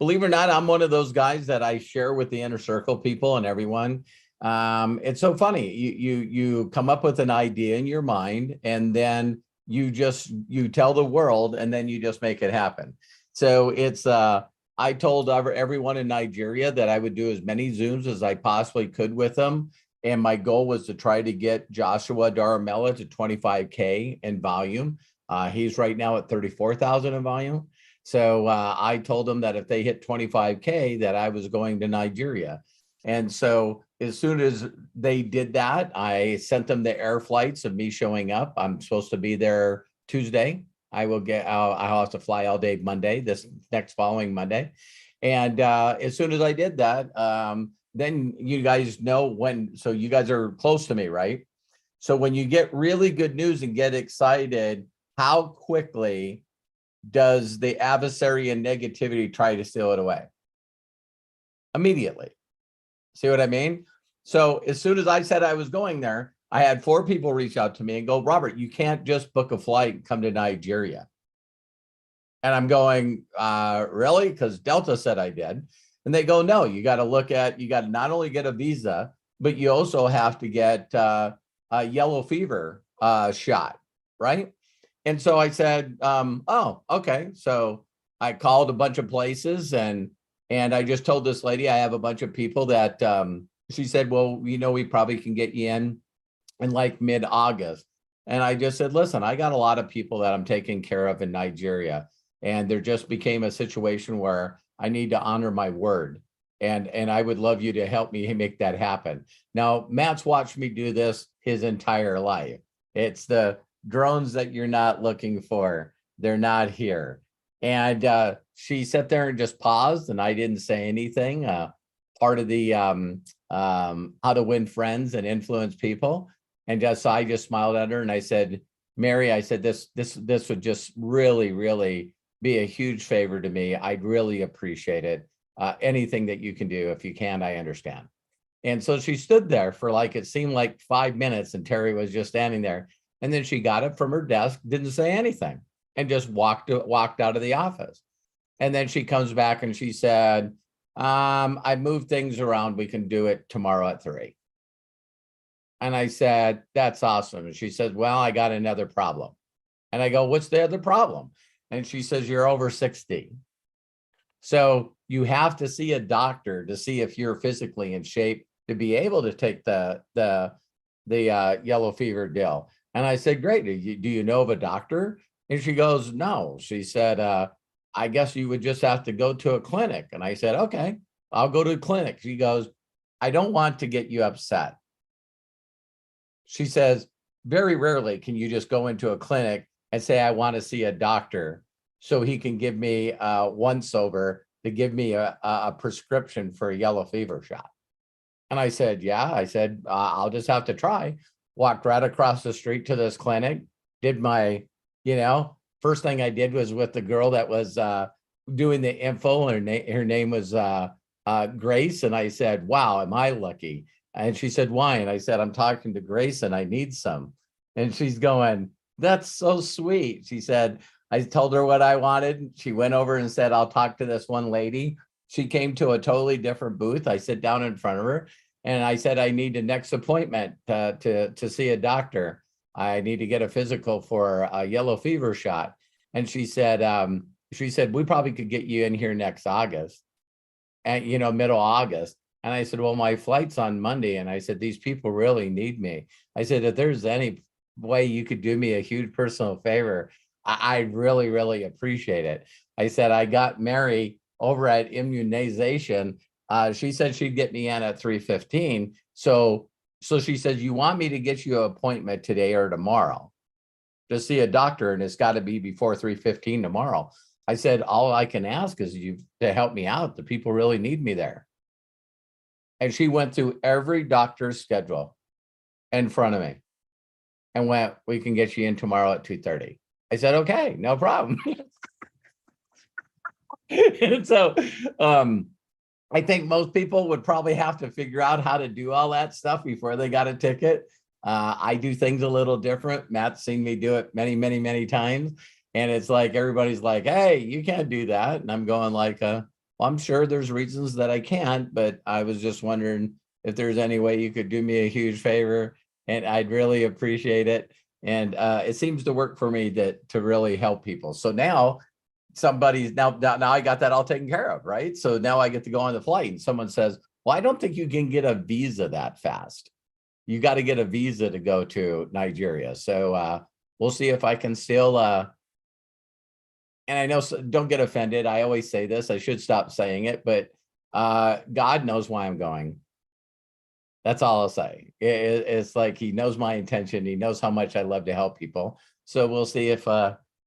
Believe it or not, I'm one of those guys that I share with the Inner Circle people and everyone. It's so funny. You come up with an idea in your mind, and then you tell the world, and then you just make it happen. So it's I told everyone in Nigeria that I would do as many Zooms as I possibly could with them. And my goal was to try to get Joshua Daramella to 25K in volume. He's right now at 34,000 in volume. So I told them that if they hit 25K, that I was going to Nigeria. And so as soon as they did that, I sent them the air flights of me showing up. I'm supposed to be there Tuesday. I'll have to fly all day Monday, this next following Monday. And as soon as I did that, then you guys know when, so you guys are close to me, right? So when you get really good news and get excited, how quickly does the adversary and negativity try to steal it away? Immediately. See what I mean? So as soon as I said I was going there, I had 4 people reach out to me and go, Robert, you can't just book a flight and come to Nigeria. And I'm going, really? Because Delta said I did. And they go, no, you got to not only get a visa, but you also have to get a yellow fever shot, right? And so I said, oh, okay. So I called a bunch of places and I just told this lady I have a bunch of people that she said, well, we probably can get you in like mid-August. And I just said, listen, I got a lot of people that I'm taking care of in Nigeria. And there just became a situation where I need to honor my word. And I would love you to help me make that happen. Now, Matt's watched me do this his entire life. It's the drones that you're not looking for. They're not here. And she sat there and just paused, and I didn't say anything. Part of the how to win friends and influence people. And so I just smiled at her and I said, Mary, I said, this would just really, really be a huge favor to me. I'd really appreciate it. Anything that you can do. If you can, I understand. And so she stood there for it seemed like 5 minutes, and Terry was just standing there. And then she got up from her desk, didn't say anything, and just walked out of the office. And then she comes back and she said, I moved things around. We can do it tomorrow at 3. And I said, that's awesome. And she said, well, I got another problem. And I go, what's the other problem? And she says, you're over 60. So you have to see a doctor to see if you're physically in shape to be able to take the yellow fever deal. And I said, great. Do you know of a doctor? And she goes, no. She said, I guess you would just have to go to a clinic. And I said, okay, I'll go to a clinic. She goes, I don't want to get you upset. She says, very rarely can you just go into a clinic and say, I want to see a doctor so he can give me once over to give me a prescription for a yellow fever shot. And I said, yeah, I said, I'll just have to try. Walked right across the street to this clinic, did my, first thing I did was with the girl that was doing the info. Her name was Grace. And I said, wow, am I lucky? And she said, why? And I said, I'm talking to Grace and I need some. And she's going, that's so sweet. She said, I told her what I wanted. She went over and said, I'll talk to this one lady. She came to a totally different booth. I sit down in front of her and I said, I need a next appointment to see a doctor. I need to get a physical for a yellow fever shot. And she said, we probably could get you in here next August, and middle August. And I said, well, my flight's on Monday. And I said, these people really need me. I said, if there's any way you could do me a huge personal favor, I'd really, really appreciate it. I said, I got Mary over at immunization. She said she'd get me in at 3:15. So she says, you want me to get you an appointment today or tomorrow to see a doctor, and it's got to be before 3:15 tomorrow. I said, all I can ask is you to help me out. The people really need me there. And she went through every doctor's schedule in front of me and went, we can get you in tomorrow at 2:30. I said, okay, no problem. And so I think most people would probably have to figure out how to do all that stuff before they got a ticket. I do things a little different. Matt's seen me do it many, many, many times. And it's like, everybody's like, hey, you can't do that. And I'm going like, well, I'm sure there's reasons that I can't, but I was just wondering if there's any way you could do me a huge favor, and I'd really appreciate it. And it seems to work for me to really help people. So now now I got that all taken care of, right? So now I get to go on the flight and someone says, well, I don't think you can get a visa that fast. You got to get a visa to go to Nigeria. So we'll see if I can still, and I know, don't get offended. I always say this, I should stop saying it, but God knows why I'm going. That's all I'll say. It's like, he knows my intention. He knows how much I love to help people. So we'll see if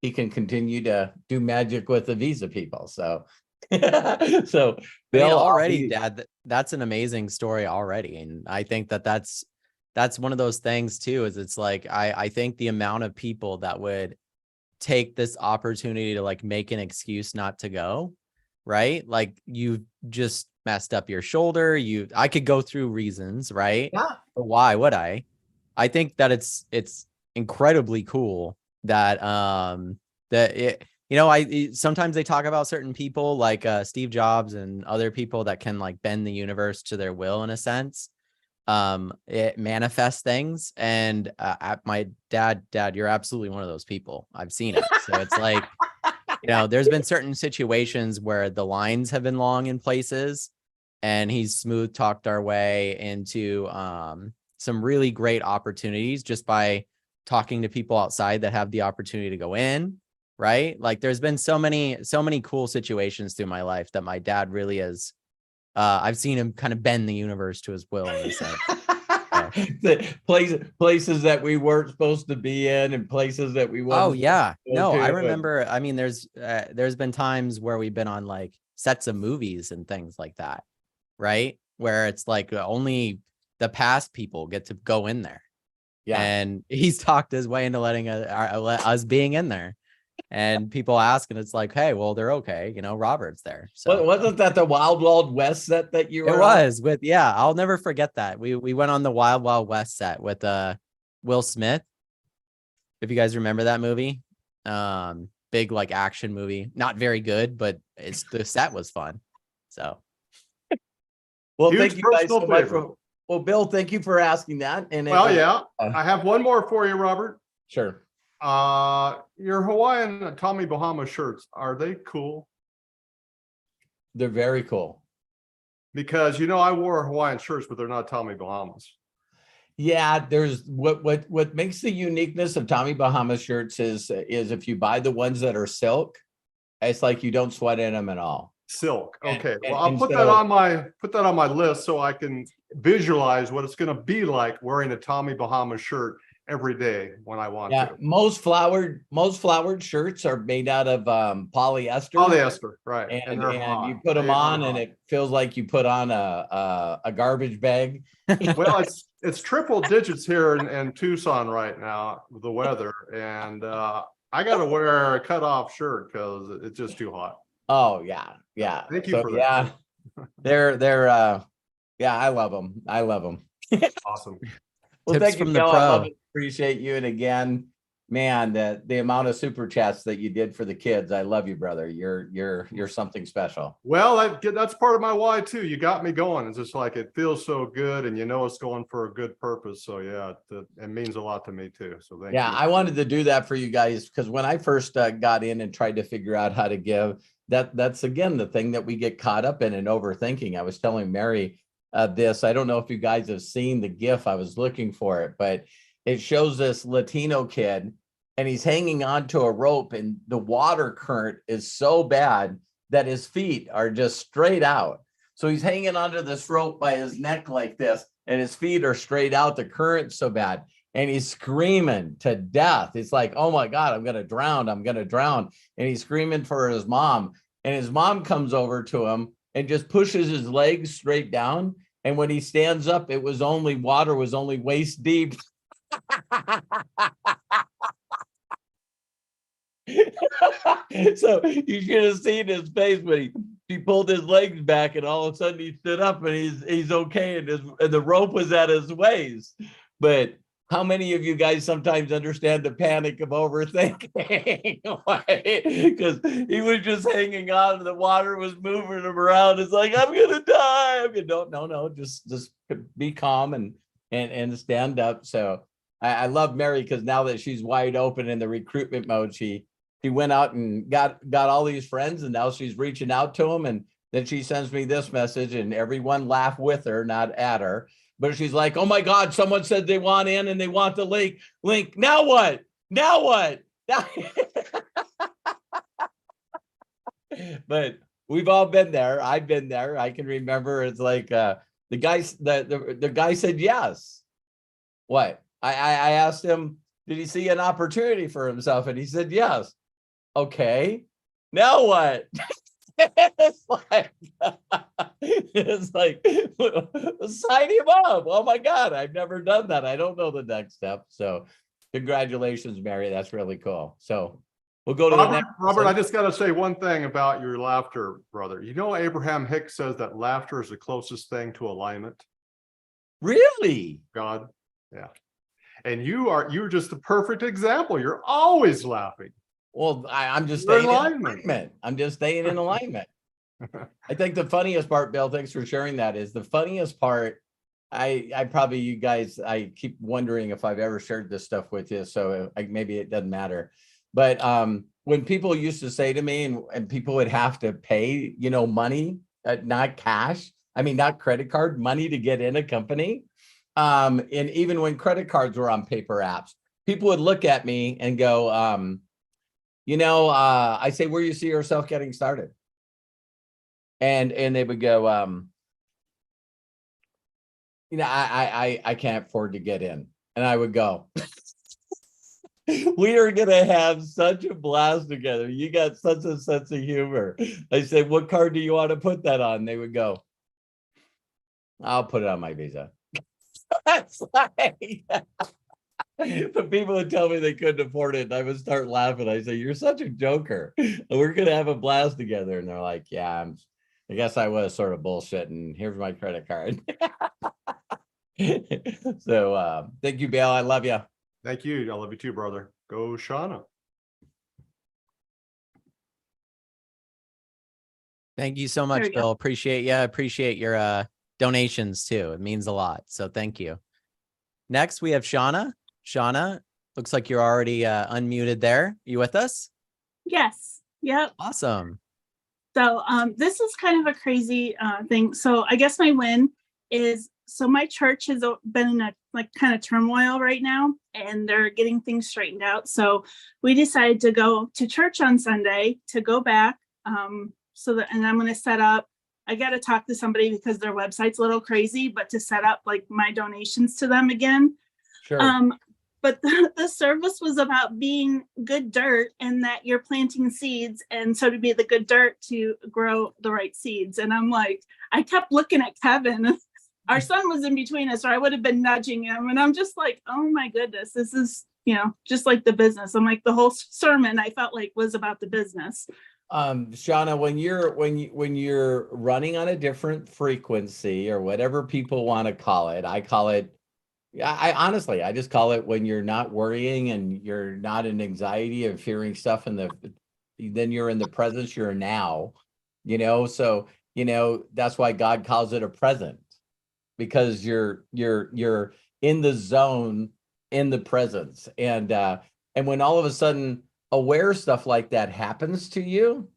he can continue to do magic with the visa people. So, so already, Dad, that's an amazing story already. And I think that's one of those things too, is it's like, I think the amount of people that would take this opportunity to like make an excuse not to go, right? Like, you just messed up your shoulder. I could go through reasons, right? Yeah. But why would I? I think that it's incredibly cool that sometimes they talk about certain people like Steve Jobs and other people that can like bend the universe to their will in a sense. it manifests things. And my dad, you're absolutely one of those people. I've seen it. So it's like, there's been certain situations where the lines have been long in places, and he's smooth talked our way into some really great opportunities just by talking to people outside that have the opportunity to go in. Right. Like there's been so many cool situations through my life that my dad really is. I've seen him kind of bend the universe to his will in a sense. The places that we weren't supposed to be in, and places that we Oh wasn't yeah. No, I to, remember. I mean, there's been times where we've been on like sets of movies and things like that, right? Where it's like only the past people get to go in there. Yeah. And he's talked his way into letting us being in there. And people ask, and it's like, hey, well, they're okay. Robert's there. So Wasn't that the Wild Wild West set that you were it on? was with, yeah, I'll never forget that. We went on the Wild Wild West set with Will Smith. If you guys remember that movie, big like action movie, not very good, but the set was fun. So Well, Huge thank you guys so personal much favorite. well, Bill, thank you for asking that. And Well, yeah, I have one more for you, Robert. Sure. Your Hawaiian Tommy Bahama shirts, are they cool? They're very cool. Because I wore Hawaiian shirts, but they're not Tommy Bahamas. Yeah, there's what makes the uniqueness of Tommy Bahama shirts is if you buy the ones that are silk, it's like you don't sweat in them at all. Silk. Okay. And- Well, I'll and put so- that on my list so I can visualize what it's going to be like wearing a Tommy Bahama shirt every day when I want Yeah, to. most flowered shirts are made out of polyester. Polyester, right? And they're hot. you put them They are on, and hot. it feels like you put on a garbage bag. Well, it's triple digits here in Tucson right now with the weather, and I got to wear a cutoff shirt because it's just too hot. Oh yeah. Thank you for that. Yeah, they're yeah, I love them. Awesome. Well, Tips thank you, from the Bill. I love pro. it. Appreciate you. And again, man, the amount of super chats that you did for the kids. I love you, brother. You're something special. Well, that's part of my why too. You got me going. It's just like it feels so good, and it's going for a good purpose. So yeah, it means a lot to me too. So thank you. Yeah, I wanted to do that for you guys because when I first got in and tried to figure out how to give, that's again the thing that we get caught up in and overthinking. I was telling Mary this. I don't know if you guys have seen the GIF. I was looking for it, but it shows this Latino kid, and he's hanging onto a rope, and the water current is so bad that his feet are just straight out. So he's hanging onto this rope by his neck like this, and his feet are straight out. The current's so bad. And he's screaming to death. It's like, oh my God, I'm going to drown. I'm going to drown. And he's screaming for his mom. And his mom comes over to him and just pushes his legs straight down. And when he stands up, water was only waist deep. So you should have seen his face when he pulled his legs back, and all of a sudden he stood up, and he's okay, and the rope was at his waist. But how many of you guys sometimes understand the panic of overthinking? Because he was just hanging on, and the water was moving him around. It's like, I'm gonna die. No, just be calm and stand up. So I love Mary because now that she's wide open in the recruitment mode, she went out and got all these friends, and now she's reaching out to them. And then she sends me this message, and everyone laugh with her, not at her. But she's like, oh my God, someone said they want in and they want the link. Now what? But we've all been there. I've been there. I can remember it's like the guy said yes. What? I asked him, did he see an opportunity for himself? And he said yes. Okay. Now what? it's like sign him up. Oh my God, I've never done that. I don't know the next step. So congratulations, Mary. That's really cool. So we'll go to the next. Robert, I just got to say one thing about your laughter, brother. Abraham Hicks says that laughter is the closest thing to alignment. Really? God. Yeah. And you're just the perfect example. You're always laughing. Well, I'm just You're staying in in alignment. alignment. I'm just staying in alignment. I think the funniest part, Bill, thanks for sharing that, is the funniest part I probably, you guys, I keep wondering if I've ever shared this stuff with you, so maybe it doesn't matter. But when people used to say to me, and people would have to pay, money, not cash, I mean, not credit card, money to get in a company. And even when credit cards were on paper apps, people would look at me and go, I say, where you see yourself getting started? And they would go, I can't afford to get in. And I would go, we are going to have such a blast together. You got such a sense of humor. I said, what card do you want to put that on? They would go, I'll put it on my Visa. That's like, the people would tell me they couldn't afford it, and I would start laughing. I say, you're such a joker. We're going to have a blast together. And they're like, yeah, I guess I was sort of bullshitting. Here's my credit card. So thank you, Bill. I love you. Thank you. I love you too, brother. Go Shauna. Thank you so There much, we go. Bill. Appreciate you. Appreciate your donations too. It means a lot. So thank you. Next, we have Shauna. Shauna, looks like you're already unmuted there. You with us? Yes. Yep. Awesome. So this is kind of a crazy thing. So I guess my win is, so my church has been in a kind of turmoil right now, and they're getting things straightened out. So we decided to go to church on Sunday to go back. And I'm going to set up, I got to talk to somebody because their website's a little crazy, but to set up like my donations to them again. Sure. But the service was about being good dirt, and that you're planting seeds, and so to be the good dirt to grow the right seeds. And I'm like, I kept looking at Kevin. Our son was in between us, or I would have been nudging him. And I'm just like, oh my goodness, this is, just like the business. I'm like, the whole sermon I felt like was about the business. Shauna, when you're running on a different frequency, or whatever people want to call it, I call it, I honestly, I just call it when you're not worrying and you're not in anxiety of hearing stuff then you're in the presence, you're now, so, that's why God calls it a present, because you're in the zone, in the presence. And when all of a sudden aware stuff like that happens to you,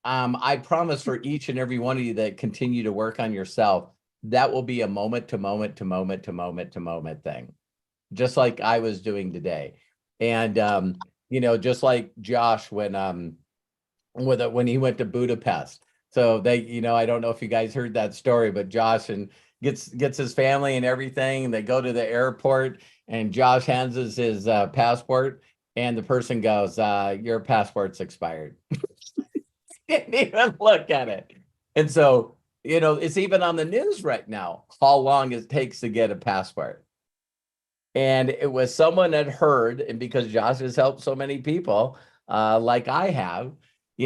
I promise for each and every one of you that continue to work on yourself, that will be a moment to moment to moment to moment to moment thing, just like I was doing today. And just like Josh when he went to Budapest. So they, I don't know if you guys heard that story, but Josh gets his family and everything. They go to the airport, and Josh hands his passport, and the person goes, your passport's expired. Didn't even look at it. And so, it's even on the news right now, how long it takes to get a passport. And it was someone that heard, and because Josh has helped so many people, like I have,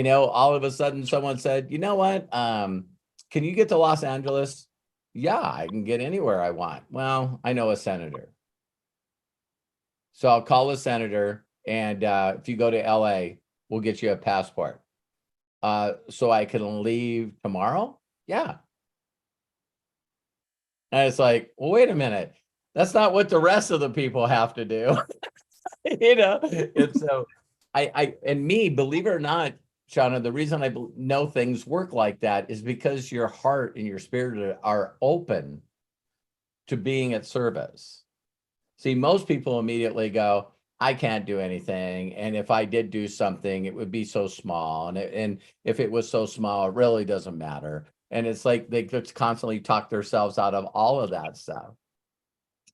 all of a sudden someone said, you know what, can you get to Los Angeles? Yeah, I can get anywhere I want. Well, I know a senator. So I'll call a senator, and if you go to LA, we'll get you a passport. So I can leave tomorrow? Yeah. And it's like, well, wait a minute. That's not what the rest of the people have to do. And so believe it or not, Shauna, the reason I know things work like that is because your heart and your spirit are open to being at service. See, most people immediately go, I can't do anything. And if I did do something, it would be so small. And if it was so small, it really doesn't matter. And it's like they just constantly talk themselves out of all of that stuff.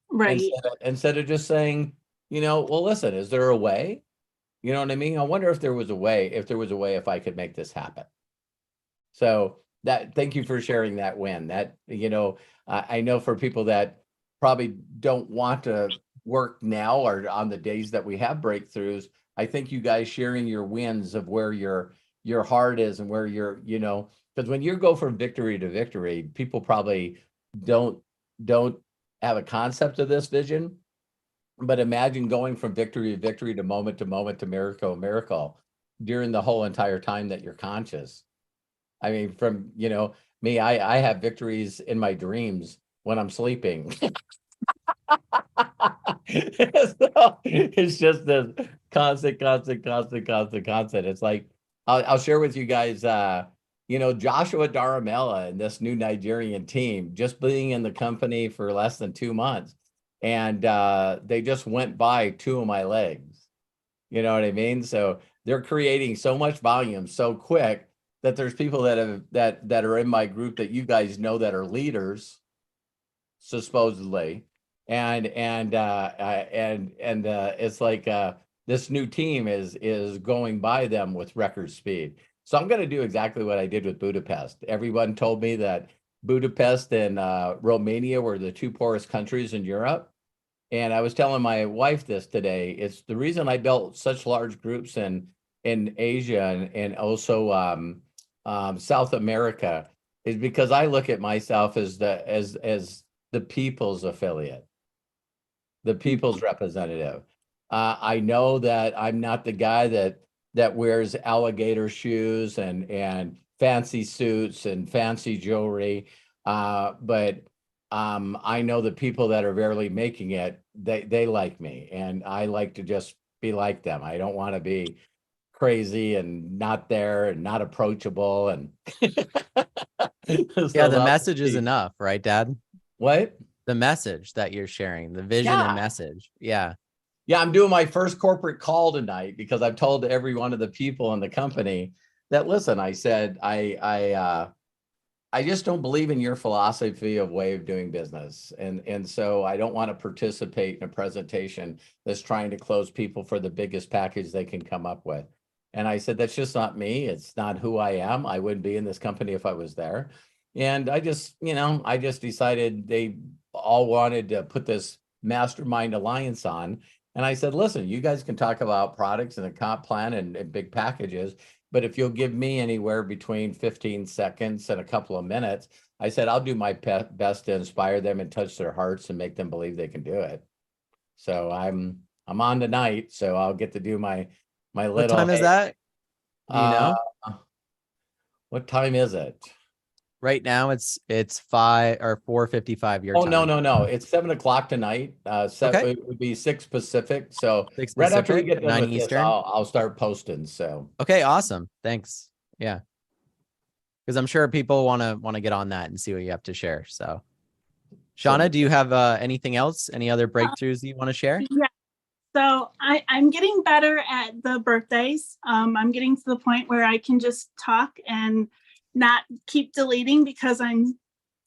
Right. Instead of just saying, well, listen, is there a way? You know what I mean? I wonder if there was a way, if I could make this happen. So thank you for sharing that win. That, I know for people that probably don't want to work now or on the days that we have breakthroughs, I think you guys sharing your wins of where your heart is and where you're, because when you go from victory to victory, people probably don't have a concept of this vision. But imagine going from victory to victory to moment to miracle to miracle during the whole entire time that you're conscious. I mean, from, me, I have victories in my dreams when I'm sleeping. So it's just this constant. It's like, I'll share with you guys, Joshua Daramella and this new Nigerian team just being in the company for less than 2 months. And they just went by 2 of my legs. You know what I mean? So they're creating so much volume so quick that there's people that are in my group that you guys know that are leaders, supposedly. And it's like this new team is going by them with record speed. So I'm going to do exactly what I did with Budapest. Everyone told me that Budapest and Romania were the 2 poorest countries in Europe. And I was telling my wife this today. It's the reason I built such large groups in Asia and also South America is because I look at myself as the people's affiliate, the people's representative. I know that I'm not the guy that wears alligator shoes and fancy suits and fancy jewelry, but I know the people that are barely making it, they like me, and I like to just be like them. I don't want to be crazy and not there and not approachable. And Yeah, the message is enough, right, Dad? What? The message that you're sharing, the vision and message. Yeah. Yeah, I'm doing my first corporate call tonight because I've told every one of the people in the company that, listen, I said, I just don't believe in your philosophy of way of doing business. And so I don't want to participate in a presentation that's trying to close people for the biggest package they can come up with. And I said, that's just not me. It's not who I am. I wouldn't be in this company if I was there. And I just decided they all wanted to put this mastermind alliance on. And I said, listen, you guys can talk about products and a comp plan and big packages, but if you'll give me anywhere between 15 seconds and a couple of minutes, I said, I'll do my best to inspire them and touch their hearts and make them believe they can do it. So I'm on tonight, so I'll get to do my little. What time is that? Do you know? What time is it? Right now it's 5 or 4:55 your time. No. It's 7 o'clock tonight. Okay. It would be 6 Pacific. So 6 right after we Pacific, get done 9 with this, Eastern. I'll start posting. So Okay, awesome. Thanks. Yeah. Because I'm sure people want to get on that and see what you have to share. So Shauna, do you have anything else? Any other breakthroughs you want to share? Yeah. So I'm getting better at the birthdays. I'm getting to the point where I can just talk and not keep deleting because I'm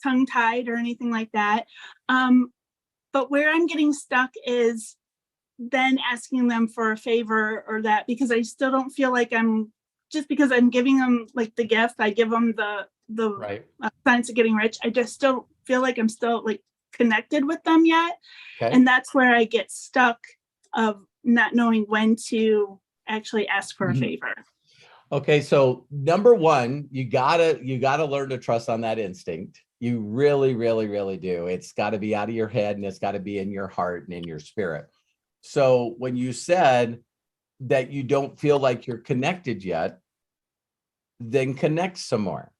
tongue-tied or anything like that. But where I'm getting stuck is then asking them for a favor or that, because I still don't feel like just because I'm giving them like the gift, I give them the right. Science of Getting Rich. I just don't feel like I'm still like connected with them yet. Okay. And that's where I get stuck of not knowing when to actually ask for a favor. Okay, so number one, you gotta learn to trust on that instinct. You really, really, really do. It's got to be out of your head and it's got to be in your heart and in your spirit. So when you said that you don't feel like you're connected yet, then connect some more.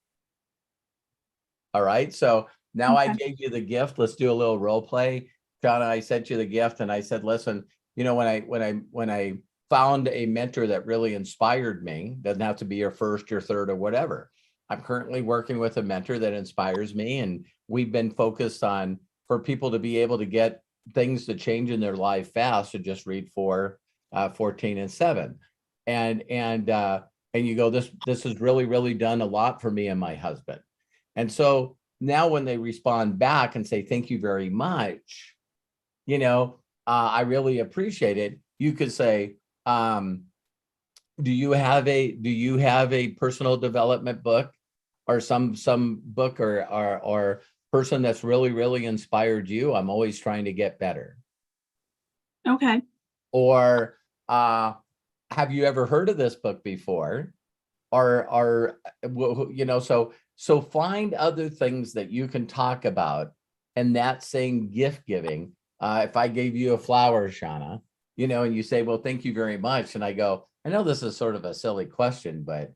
All right. So now I gave you the gift. Let's do a little role play. Shauna, I sent you the gift and I said, listen, when I found a mentor that really inspired me, doesn't have to be your first, your third, or whatever. I'm currently working with a mentor that inspires me, and we've been focused on for people to be able to get things to change in their life fast to just read 4, 14, and 7. And you go, this has really, really done a lot for me and my husband. And so now when they respond back and say, thank you very much, I really appreciate it. You could say, do you have a personal development book or some book or person that's really, really inspired you? I'm always trying to get better. Okay. Or have you ever heard of this book before? Or so find other things that you can talk about. And that's saying gift giving. If I gave you a flower, Shauna, and you say, well, thank you very much. And I go, I know this is sort of a silly question, but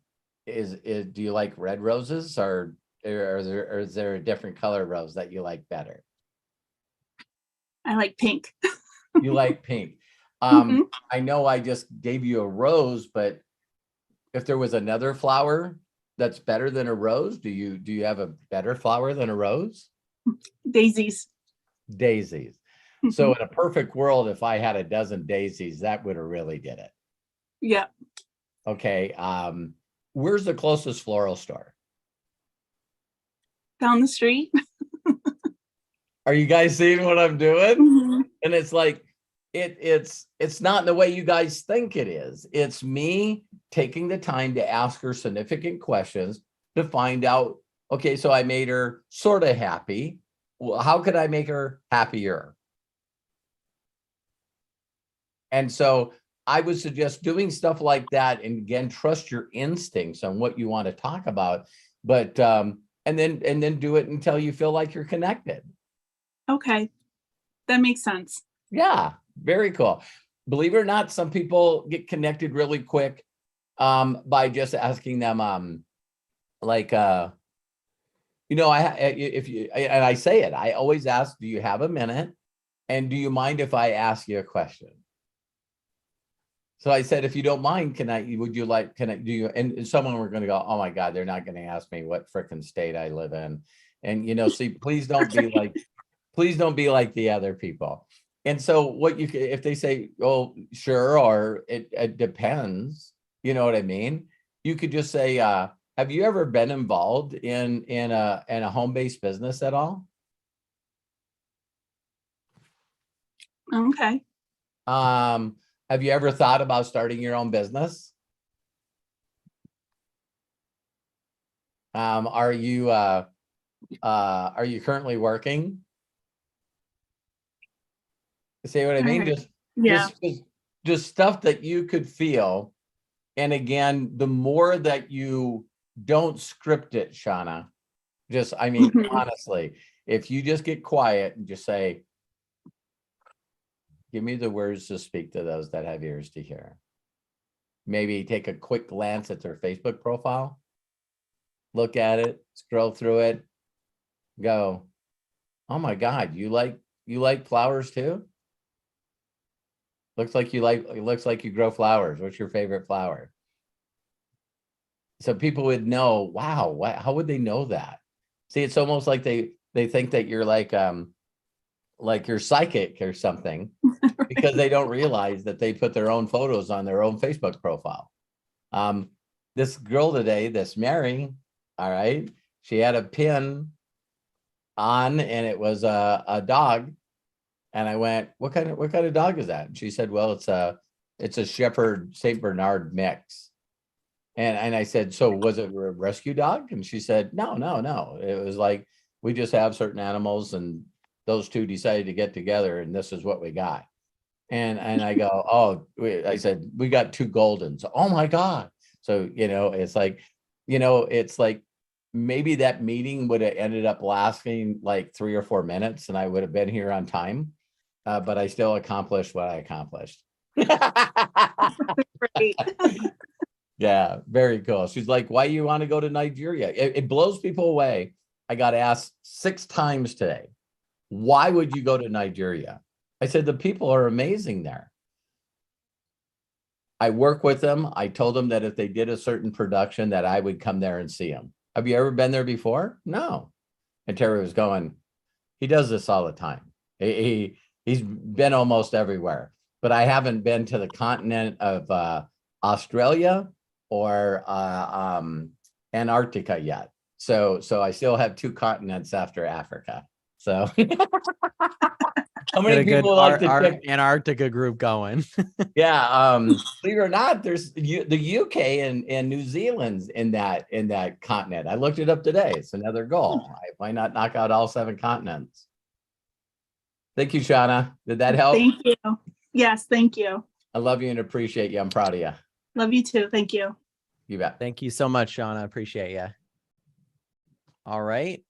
do you like red roses or is there a different color rose that you like better? I like pink. You like pink. Mhm. I know I just gave you a rose, but if there was another flower that's better than a rose, do you have a better flower than a rose? Daisies. Daisies. So in a perfect world, if I had a dozen daisies, that would have really did it. Yeah. Okay. Where's the closest floral store? Down the street. Are you guys seeing what I'm doing? Mhm. And it's like, it's not in the way you guys think it is. It's me taking the time to ask her significant questions to find out, okay, so I made her sort of happy. Well, how could I make her happier? And so I would suggest doing stuff like that. And again, trust your instincts on what you want to talk about, but, and then do it until you feel like you're connected. Okay. That makes sense. Yeah, very cool. Believe it or not, some people get connected really quick by just asking them like you know, if you, and I say it, I always ask, do you have a minute? And do you mind if I ask you a question? So I said, if you don't mind, would you like, do you, and someone were going to go, oh my God, they're not going to ask me what frickin' state I live in. And, you know, see, please don't be like the other people. And so what you can, if they say, oh, sure, or it depends, you know what I mean? You could just say, have you ever been involved in a home-based business at all? Okay. Have you ever thought about starting your own business? Are you currently working? See what I mean? Alright. Yeah. Just stuff that you could feel. And again, the more that you don't script it, Shauna, I mean, Mhm. honestly, if you just get quiet and just say, give me the words to speak to those that have ears to hear. Maybe take a quick glance at their Facebook profile, look at it, scroll through it, go, oh my God, you like flowers too? Looks like you grow flowers. What's your favorite flower? So people would know, wow, how would they know that? See, it's almost like they think that you're like you're psychic or something, because they don't realize that they put their own photos on their own Facebook profile. This girl today, this Mary, all right, she had a pin on and it was a dog. And I went, what kind of dog is that? And she said, well, it's a Shepherd Saint Bernard mix. And I said, so was it a rescue dog? And she said, no. It was like, we just have certain animals and those two decided to get together and this is what we got. And I go, oh, I said, we got two Goldens. Oh my God. So, you know, it's like maybe that meeting would have ended up lasting like 3 or 4 minutes and I would have been here on time. But I still accomplished what I accomplished. Right. Yeah, very cool. She's like, why you want to go to Nigeria? It blows people away. I got asked 6 times today, why would you go to Nigeria? I said, the people are amazing there. I work with them. I told them that if they did a certain production that I would come there and see them. Have you ever been there before? No. And Terry was going, he does this all the time. He's been almost everywhere, but I haven't been to the continent of Australia or Antarctica yet. So I still have 2 continents after Africa. So how many people like to check Antarctica group going? Yeah, believe it or not, there's the UK and New Zealand's in that continent. I looked it up today. It's another goal. Why not knock out all 7 continents? Thank you, Shauna. Did that help? Thank you. Yes, thank you. I love you and appreciate you. I'm proud of you. Love you too. Thank you. You bet. Thank you so much, Shauna. Appreciate you. All right.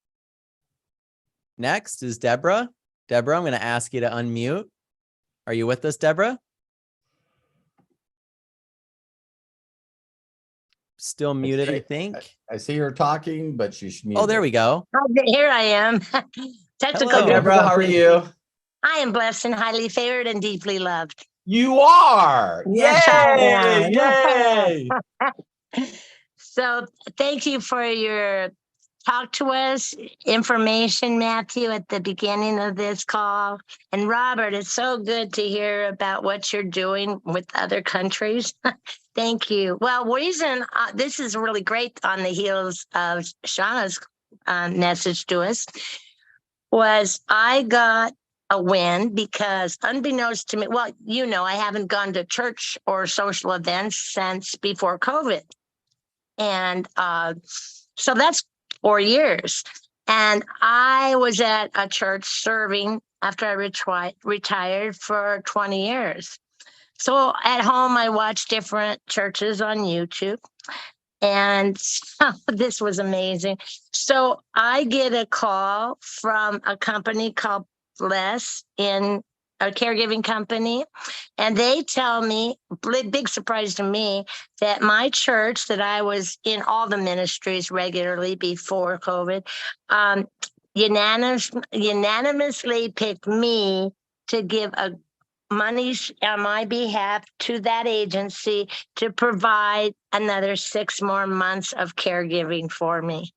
Next is Deborah. Deborah, I'm going to ask you to unmute. Are you with us, Deborah? Still muted, I think. I see her talking, but she's muted. Oh, there we go. Oh, here I am. Technical Hello, Deborah, how are you? I am blessed and highly favored and deeply loved. You are. Yes, I Yay! am. Yay! So thank you for your talk to us information, Matthew, at the beginning of this call. And Robert, it's so good to hear about what you're doing with other countries. Thank you. Well, reason this is really great on the heels of Shauna's message to us was I got a win because unbeknownst to me, well, you know, I haven't gone to church or social events since before COVID. And so that's 4 years. And I was at a church serving after I retired for 20 years. So at home, I watched different churches on YouTube. And this was amazing. So I get a call from a company called Bless in a caregiving company. And they tell me, big surprise to me, that my church that I was in all the ministries regularly before COVID, unanimously picked me to give a monies on my behalf to that agency to provide another 6 more months of caregiving for me.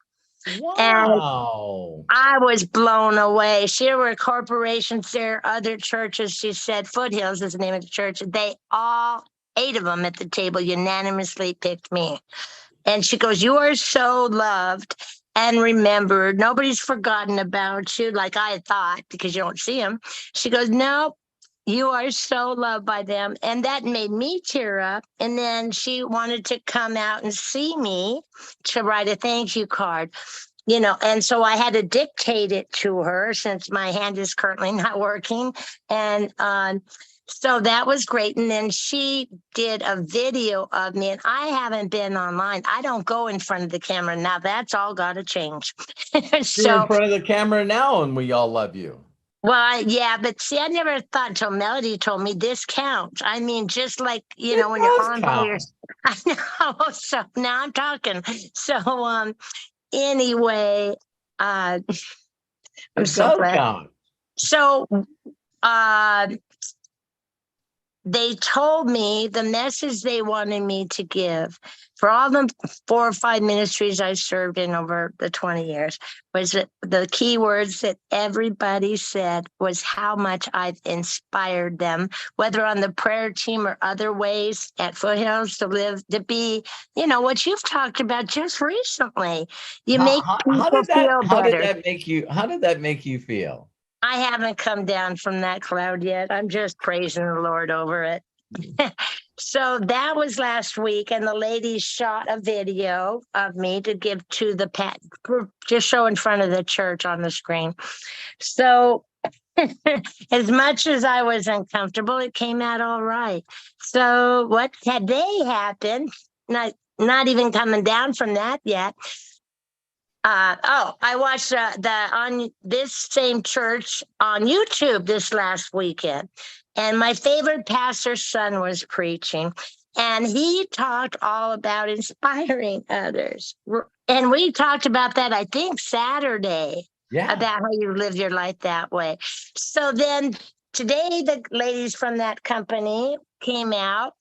And Wow. I was blown away. There were corporations there, other churches. She said, Foothills is the name of the church. They all, 8 of them at the table, unanimously picked me. And she goes, you are so loved and remembered. Nobody's forgotten about you like I had thought because you don't see them. She goes, no, you are so loved by them. And that made me tear up. And then she wanted to come out and see me to write a thank you card. You know, and so I had to dictate it to her since my hand is currently not working. And so that was great. And then she did a video of me, and I haven't been online. I don't go in front of the camera. Now that's all got to change. You're in front of the camera now, and we all love you. Well, yeah, but see, I never thought until Melody told me this counts. I mean, just like, you know, when you're on by your, I know. So now I'm talking. So, anyway, I'm so glad. So, they told me the message they wanted me to give for all the 4 or 5 ministries I served in over the 20 years was that the key words that everybody said was how much I've inspired them, whether on the prayer team or other ways at Foothills to live, to be, you know, what you've talked about just recently. You make people feel better. How did that make you feel? I haven't come down from that cloud yet. I'm just praising the Lord over it. So that was last week, and the ladies shot a video of me to give to the just show in front of the church on the screen. So as much as I was uncomfortable, it came out all right. So what had they happened? Not even coming down from that yet. I watched on this same church on YouTube this last weekend, and my favorite pastor's son was preaching, and he talked all about inspiring others. And we talked about that, I think, Saturday, about how you live your life that way. So then today, the ladies from that company came out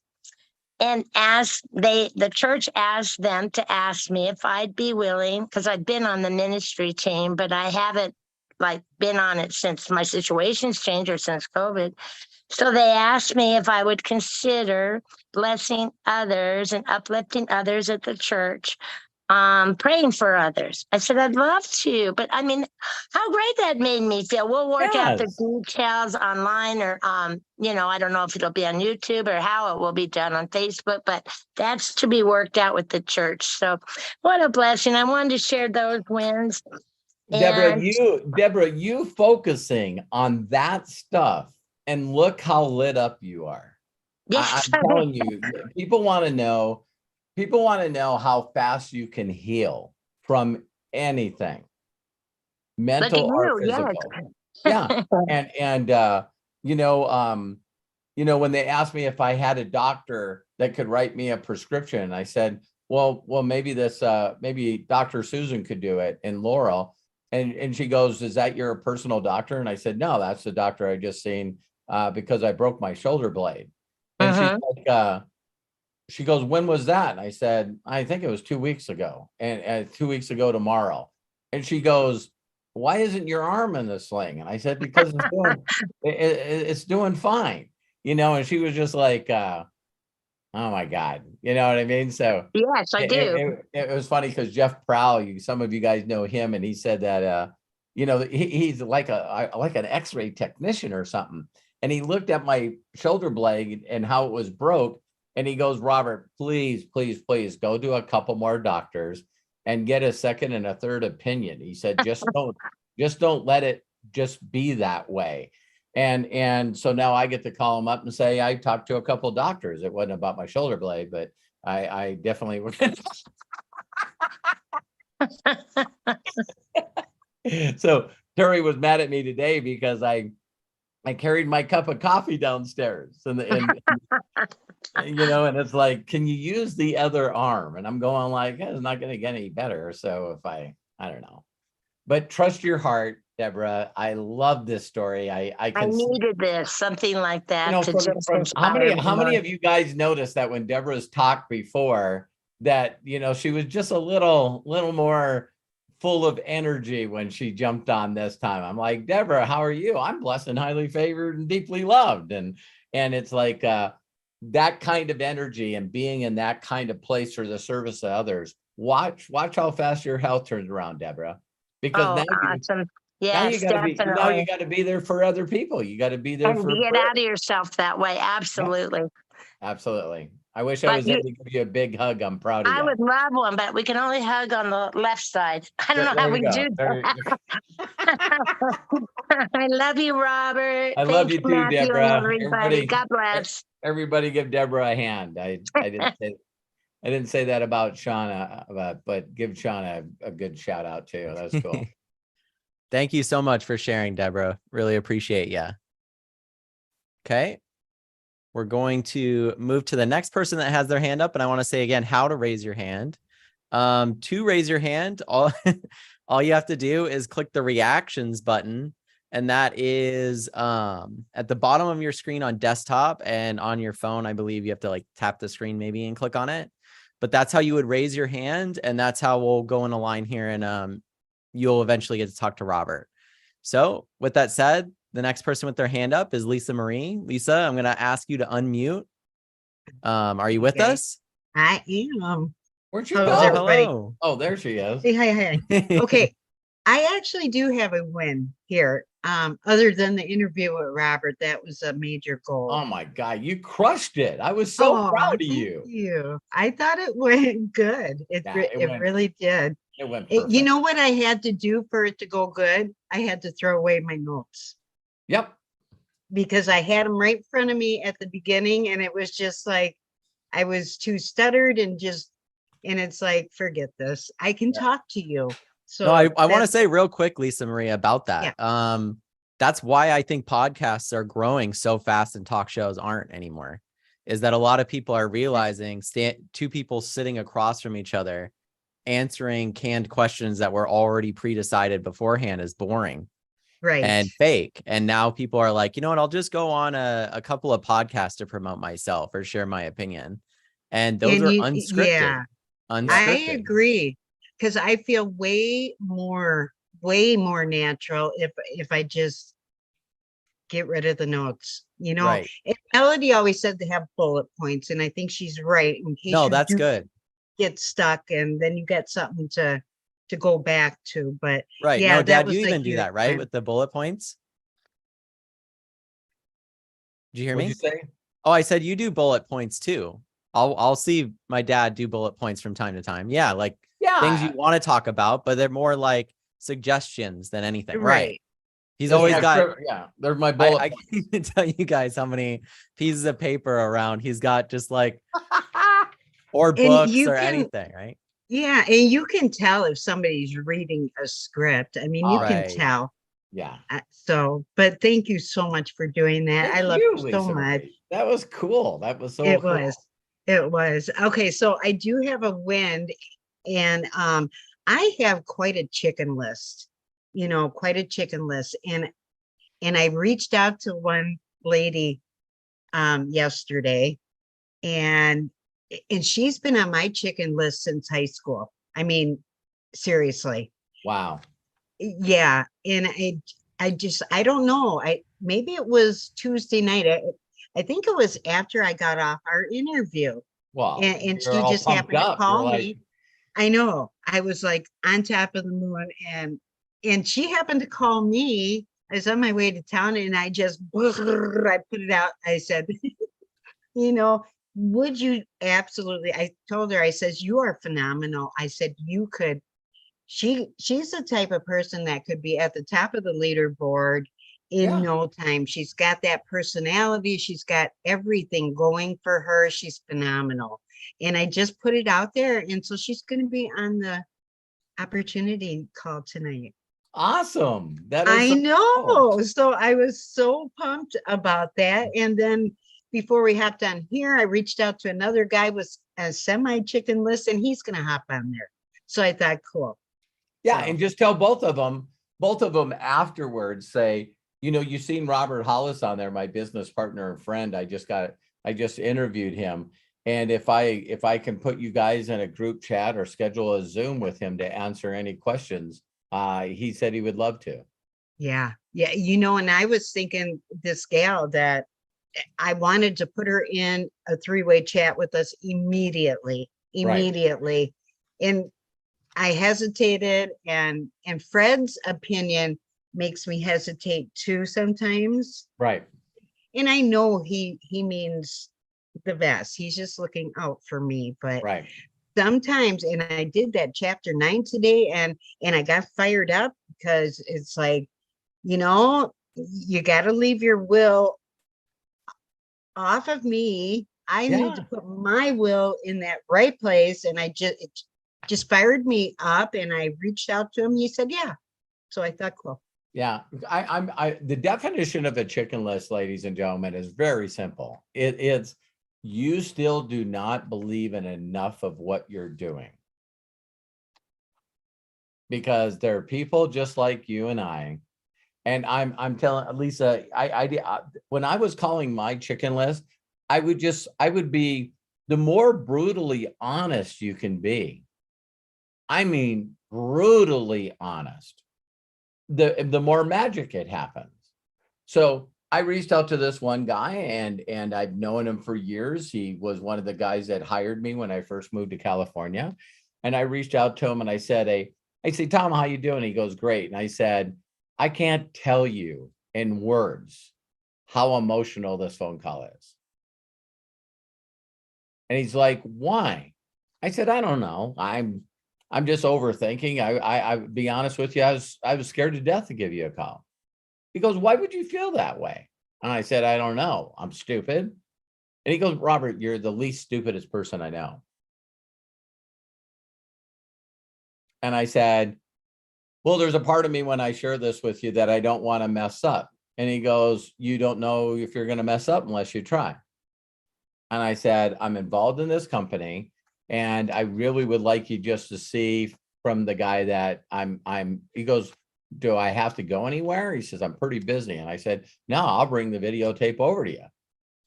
and the church asked them to ask me if I'd be willing, because I'd been on the ministry team, but I haven't been on it since my situation's changed or since COVID. So they asked me if I would consider blessing others and uplifting others at the church, praying for others. I said, I'd love to, but I mean, how great that made me feel. We'll work out the details online or, you know, I don't know if it'll be on YouTube or how it will be done on Facebook, but that's to be worked out with the church. So what a blessing. I wanted to share those wins. Deborah, you focusing on that stuff, and look how lit up you are. Yes. I'm telling you, people want to know how fast you can heal from anything, mental or physical. Yeah. And when they asked me if I had a doctor that could write me a prescription, I said, well, maybe maybe Dr. Susan could do it in Laurel. And she goes, is that your personal doctor? And I said, no, that's the doctor I just seen because I broke my shoulder blade. And she's like, she goes, when was that? And I said, I think it was 2 weeks ago, and 2 weeks ago tomorrow. And she goes, why isn't your arm in the sling? And I said, because it's doing fine, you know. And she was just like, oh my God, you know what I mean? So Yes, I do. it was funny because Jeff Prowl, some of you guys know him, and he said that you know, he's like an X-ray technician or something. And he looked at my shoulder blade and how it was broke. And he goes, Robert, please, please, please go to a couple more doctors and get a second and a third opinion. He said, just don't let it just be that way. And so now I get to call him up and say, I talked to a couple doctors. It wasn't about my shoulder blade, but I definitely would. So Terry was mad at me today because I carried my cup of coffee downstairs and you know, and it's like, can you use the other arm? And I'm going like, it's not going to get any better. So if I don't know, but trust your heart, Deborah. I love this story. I needed this, something like that, you know, to just how inspire many me. of you guys noticed that when Deborah's talked before that, you know, she was just a little more full of energy when she jumped on this time. I'm like, Deborah, how are you? I'm blessed and highly favored and deeply loved. And it's like that kind of energy and being in that kind of place for the service of others. Watch how fast your health turns around, Deborah. Because Awesome. now you Yes, got to definitely. be there for other people. You got to be there And for get out of yourself that way. Absolutely. Absolutely. I wish I But was able to give you a big hug. I'm proud of I you. would love one, but we can only hug on the left side. I don't know how we do that. I love you, Robert. I love you too, Matthew, and Deborah. everybody. God bless. Everybody give Deborah a hand. I didn't say that about Shauna, but give Shauna a good shout out too. That's cool. Thank you so much for sharing, Deborah. Really appreciate you. Okay. We're going to move to the next person that has their hand up. And I want to say again, how to raise your hand. To raise your hand, all you have to do is click the reactions button. And that is at the bottom of your screen on desktop, and on your phone, I believe you have to like tap the screen maybe and click on it. But that's how you would raise your hand. And that's how we'll go in a line here, and you'll eventually get to talk to Robert. So with that said, the next person with their hand up is Lisa Marie. Lisa, I'm going to ask you to unmute. Are you with us? I am. Where'd you How's go? everybody? Hello. Oh, there she is. Hey, hi. Okay. I actually do have a win here. Other than the interview with Robert, that was a major goal. Oh my God, you crushed it. I was so proud of Thank you. you. I thought it went good. It really did. It went perfect. You know what I had to do for it to go good? I had to throw away my notes. Yep. Because I had them right in front of me at the beginning, and it was just like I was too stuttered and it's like, forget this. I can talk to you. So no, I want to say real quick, Lisa Marie, about that. Yeah. That's why I think podcasts are growing so fast and talk shows aren't anymore, is that a lot of people are realizing two people sitting across from each other answering canned questions that were already pre-decided beforehand is boring. Right. And fake. And now people are like, you know what, I'll just go on a couple of podcasts to promote myself or share my opinion. And those are unscripted. Yeah, unscripted. I agree. Because I feel way more natural if I just get rid of the notes. You know, Right. And Melody always said to have bullet points, and I think she's right. In case No, that's good. Get stuck, and then you get something to go back to. But right. Yeah, No, Dad, you like even do that, right? With the bullet points. Did you hear me? What'd you say? Oh, I said you do bullet points too. I'll see my dad do bullet points from time to time. Yeah, like things you want to talk about, but they're more like suggestions than anything. Right. He's always got. Yeah, there's my bullet. I can't even tell you guys how many pieces of paper around he's got, just like or books or anything, right? Yeah, and you can tell if somebody's reading a script. I mean, you can tell. Yeah. So, but thank you so much for doing that. I love you so much. That was cool. That was so cool. It was. Okay, so I do have a win, and I have quite a chicken list. quite a chicken list. And I reached out to one lady yesterday, and she's been on my chicken list since high school. I mean, seriously. Wow. Yeah. And I don't know. Maybe it was Tuesday night. I think it was after I got off our interview. Well, And you're she all just pumped happened to up. You're call like, me. I know. I was like on top of the moon, and she happened to call me. I was on my way to town, and I just I put it out. I said, would you absolutely? I told her, I says, you are phenomenal. I said, you could. She's the type of person that could be at the top of the leaderboard in Yeah. no time. She's got that personality. She's got everything going for her. She's phenomenal. And I just put it out there. And so she's going to be on the opportunity call tonight. awesome. That is I so cool. know. So I was so pumped about that. And then before we hopped on here, I reached out to another guy with a semi chicken list, and he's going to hop on there. So I thought, cool. Yeah, So- and just tell both of them afterwards, say, you've seen Robert Hollis on there, my business partner and friend. I just interviewed him. And if I can put you guys in a group chat or schedule a Zoom with him to answer any questions, he said he would love to. Yeah. Yeah. And I was thinking this gal that I wanted to put her in a 3-way chat with us immediately. And I hesitated, and Fred's opinion makes me hesitate too sometimes. Right. And I know he means the best. He's just looking out for me, but Right. sometimes, and I did that chapter 9 today, and I got fired up because it's like, you got to leave your will off of me. I need to put my will in that right place. And it just fired me up, and I reached out to him. He said, yeah. So I thought, cool. Yeah, the definition of a chicken list, ladies and gentlemen, is very simple. It's you still do not believe in enough of what you're doing. Because there are people just like you and I, and I'm telling Lisa, I when I was calling my chicken list, I would be the more brutally honest you can be. I mean, brutally honest. The more magic it happens. So I reached out to this one guy, and I've known him for years. He was one of the guys that hired me when I first moved to California. And I reached out to him and I said, Tom, how you doing? He goes, great. And I said, I can't tell you in words how emotional this phone call is. And he's like, why? I said, I don't know. I'm just overthinking. I be honest with you, I was scared to death to give you a call. He goes, why would you feel that way? And I said, I don't know. I'm stupid. And he goes, Robert, you're the least stupidest person I know. And I said, well, there's a part of me when I share this with you that I don't want to mess up. And he goes, you don't know if you're going to mess up unless you try. And I said, I'm involved in this company, and I really would like you just to see from the guy that he goes, do I have to go anywhere? He says, I'm pretty busy. And I said, no, I'll bring the videotape over to you.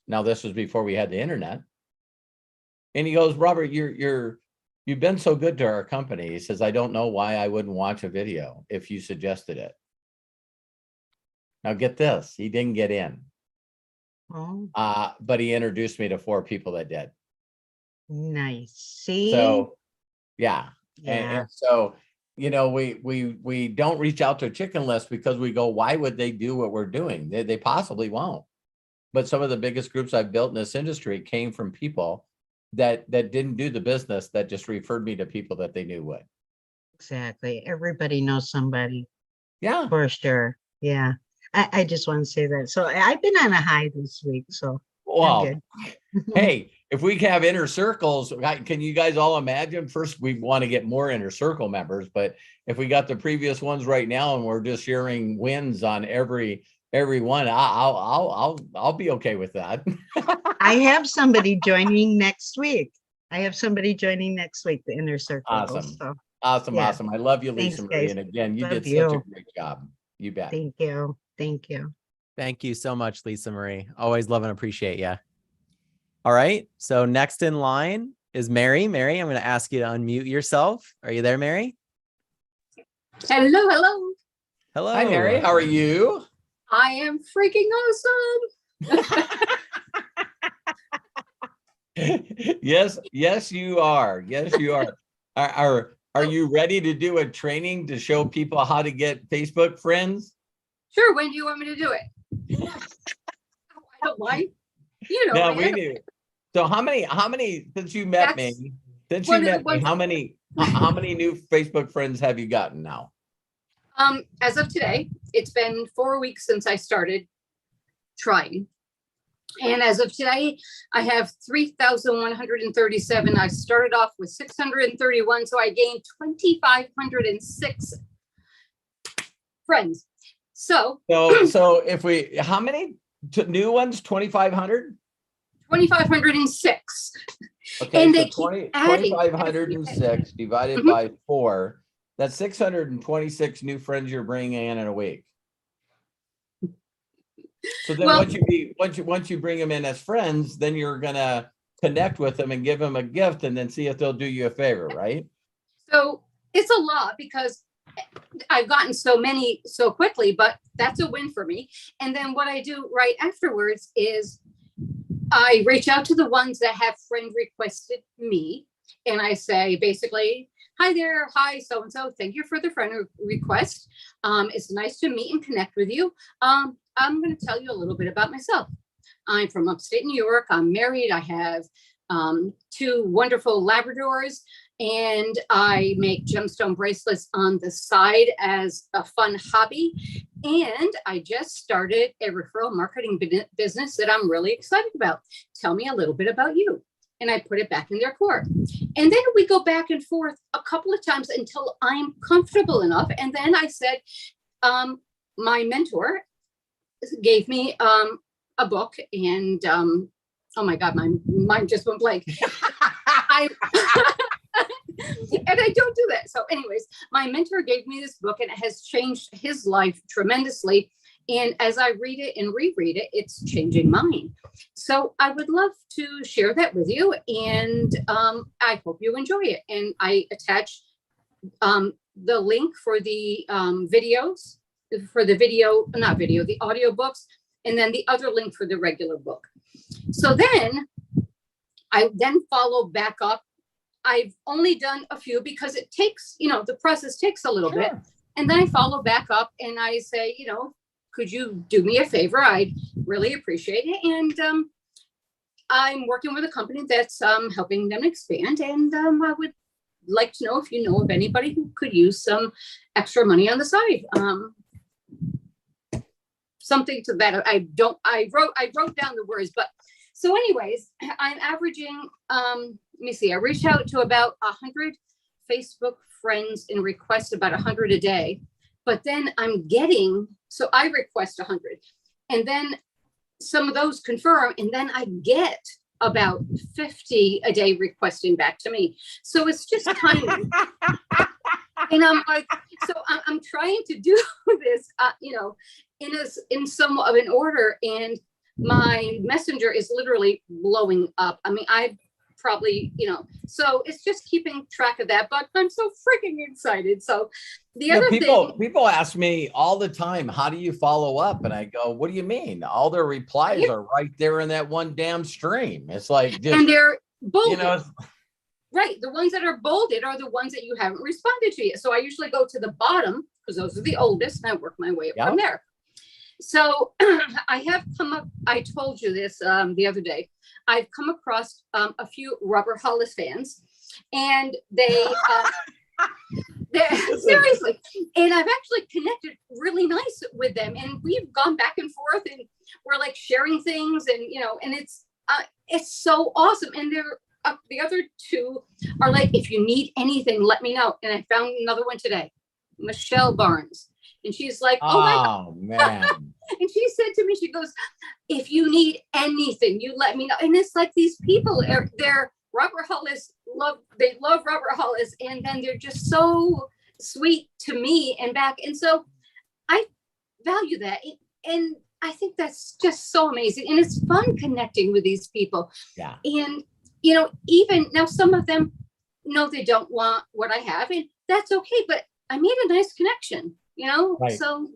Now, this was before we had the internet. And he goes, Robert, you've been so good to our company. He says, I don't know why I wouldn't watch a video if you suggested it. Now get this, he didn't get in. Oh, But he introduced me to 4 people that did. nice. See? So yeah. Yeah. And so, we don't reach out to a chicken list because we go, why would they do what we're doing? They possibly won't. But some of the biggest groups I've built in this industry came from people that didn't do the business, that just referred me to people that they knew would. Exactly. Everybody knows somebody. Yeah. For sure. Yeah. I just want to say that. So I've been on a high this week. So Well, I'm good. hey, if we have inner circles, can you guys all imagine? First, we want to get more inner circle members, but if we got the previous ones right now and we're just sharing wins on every one, I'll be okay with that. I have somebody joining next week. The inner circle. Awesome. So Awesome. Yeah. Awesome. I love you, Thanks, Lisa Marie. guys. And again, you Love did such a you. great job. You bet. Thank you. Thank you. Thank you so much, Lisa Marie. Always love and appreciate you. All right. So next in line is Mary. Mary, I'm going to ask you to unmute yourself. Are you there, Mary? Hello, hello. Hello. Hi, Mary. How are you? I am freaking awesome. Yes, you are. Yes, you are. Are you ready to do a training to show people how to get Facebook friends? Sure, when do you want me to do it? I don't mind. You know, No, me, we I don't- do. So how many, since you met That's me, since one you of the met me, ones- how many new Facebook friends have you gotten now? As of today, it's been 4 weeks since I started trying. And as of today, I have 3,137. I started off with 631, so I gained 2,506 friends. So So if we, how many new ones? 2,500? 2,506. Okay, And so they keep 20 adding 2,506 divided Mhm. by 4, that's 626 new friends you're bringing in a week. So then Well- once you bring them in as friends, then you're gonna connect with them and give them a gift and then see if they'll do you a favor, right? So it's a lot because I've gotten so many so quickly, but that's a win for me. And then what I do right afterwards is I reach out to the ones that have friend requested me. And I say, basically, hi there. Hi, so-and-so. Thank you for the friend request. It's nice to meet and connect with you. I'm going to tell you a little bit about myself. I'm from upstate New York. I'm married. I have 2 wonderful Labradors, and I make gemstone bracelets on the side as a fun hobby. And I just started a referral marketing business that I'm really excited about. Tell me a little bit about you. And I put it back in their court. And then we go back and forth a couple of times until I'm comfortable enough. And then I said, my mentor gave me a book, and oh my God, my mind just went blank. And I don't do that. So anyways, my mentor gave me this book, and it has changed his life tremendously. And as I read it and reread it, it's changing mine. So I would love to share that with you. And I hope you enjoy it. And I attach the link for the videos, for the the audio books, and then the other link for the regular book. So then I follow back up. I've only done a few because it takes, the process takes a little bit. And then I follow back up and I say, could you do me a favor? I'd really appreciate it. And I'm working with a company that's helping them expand. And I would like to know if you know of anybody who could use some extra money on the side. Something to that. I wrote down the words, but so anyways, I'm averaging, let me see, I reached out to about 100 Facebook friends and request about 100 a day, but then I'm getting, so I request 100 and then some of those confirm, and then I get about 50 a day requesting back to me. So it's just kind of, and I'm like, so I'm trying to do this, in somewhat of an order, and my messenger is literally blowing up. I mean, I probably, so it's just keeping track of that, but I'm so freaking excited. So the other thing, people ask me all the time, how do you follow up? And I go, what do you mean? All their replies are right there in that one damn stream. It's like, just, and they're bolded. Right. The ones that are bolded are the ones that you haven't responded to yet. So I usually go to the bottom because those are the oldest, and I work my way up from there. So I have come up, I told you this the other day, I've come across a few Robert Hollis fans, and they seriously, and I've actually connected really nice with them, and we've gone back and forth, and we're like sharing things, and and it's so awesome. And they're the other 2 are like, if you need anything, let me know. And I found another one today, Michelle Barnes. And she's like, oh my God. Man. And she said to me, she goes, if you need anything, you let me know. And it's like these people, they're Robert Hollis they love Robert Hollis, and then they're just so sweet to me and back. And so I value that. And I think that's just so amazing. And it's fun connecting with these people. Yeah. And, you know, even now, some of them know they don't want what I have, and that's okay. But I made a nice connection, you know? Right. So,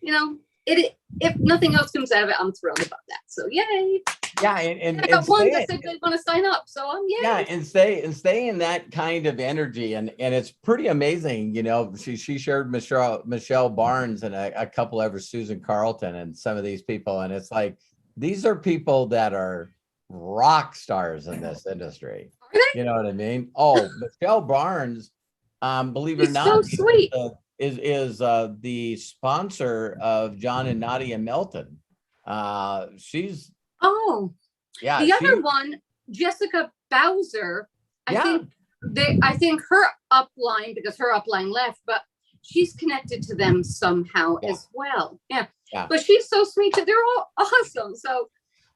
you know, if nothing else comes out of it, I'm thrilled about that. So yay. Yeah. I got one that said they want to sign up. So I'm yay. Yeah, and stay in that kind of energy, and it's pretty amazing. You know, she shared Michelle Barnes and a couple of Susan Carlton and some of these people, and it's like these are people that are rock stars in this industry. You know what I mean? Oh, Michelle Barnes, believe it or She's not, so sweet. is the sponsor of John and Nadia Melton. She's The other one, Jessica Bowser, I think her upline, because her upline left, but she's connected to them somehow as well. Yeah. But she's so sweet too. They're all awesome. So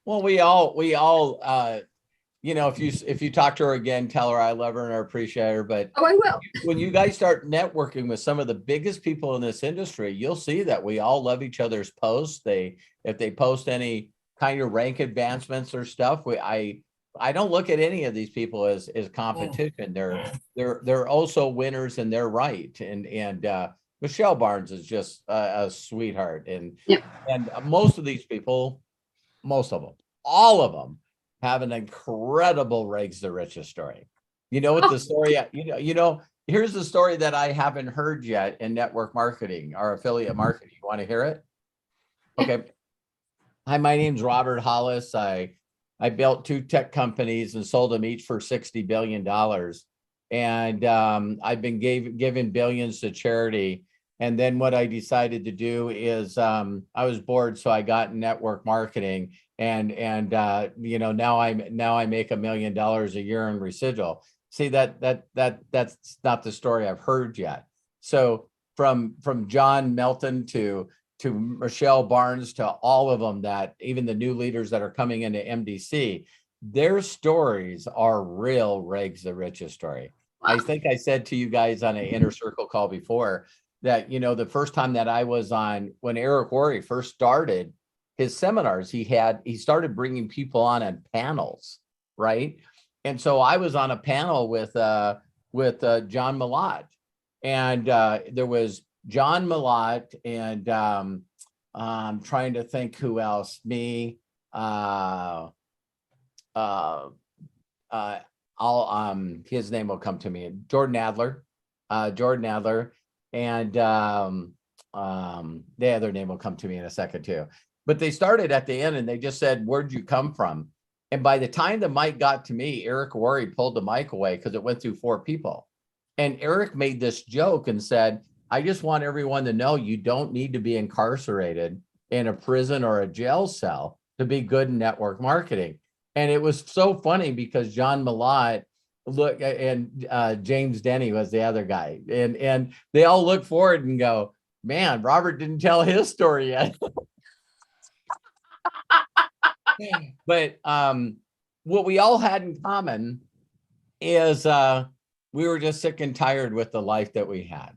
well, we all you know, if you talk to her again, tell her I love her and I appreciate her. But I will. When you guys start networking with some of the biggest people in this industry, you'll see that we all love each other's posts. If they post any kind of rank advancements or stuff, I don't look at any of these people as competition. They're also winners in their right. And Michelle Barnes is just a sweetheart. And most of these people, all of them have an incredible Rags the Riches story. You know what the story, here's the story that I haven't heard yet in network marketing or affiliate marketing. You want to hear it? Okay. Hi, my name's Robert Hollis. I built 2 tech companies and sold them each for $60 billion. And I've been giving billions to charity. And then what I decided to do is I was bored, so I got network marketing. And you know, now I make $1 million a year in residual. See, that's not the story I've heard yet. So from John Melton to Michelle Barnes, to all of them, that even the new leaders that are coming into MDC, their stories are real Rags the Riches story. I think I said to you guys on an Inner Circle call before that, you know, the first time that I was on, when Eric Worre first started his seminars, he started bringing people on panels, right? And so I was on a panel with John Malott, and there was John Malott, and I'm trying to think who else. Me, his name will come to me. Jordan Adler, and the other name will come to me in a second too. But they started at the end and they just said, "Where'd you come from?" And by the time the mic got to me, Eric Worre pulled the mic away because it went through 4 people. And Eric made this joke and said, "I just want everyone to know you don't need to be incarcerated in a prison or a jail cell to be good in network marketing." And it was so funny because John Malott and James Denny was the other guy. And they all look forward and go, "Man, Robert didn't tell his story yet." But what we all had in common is we were just sick and tired with the life that we had.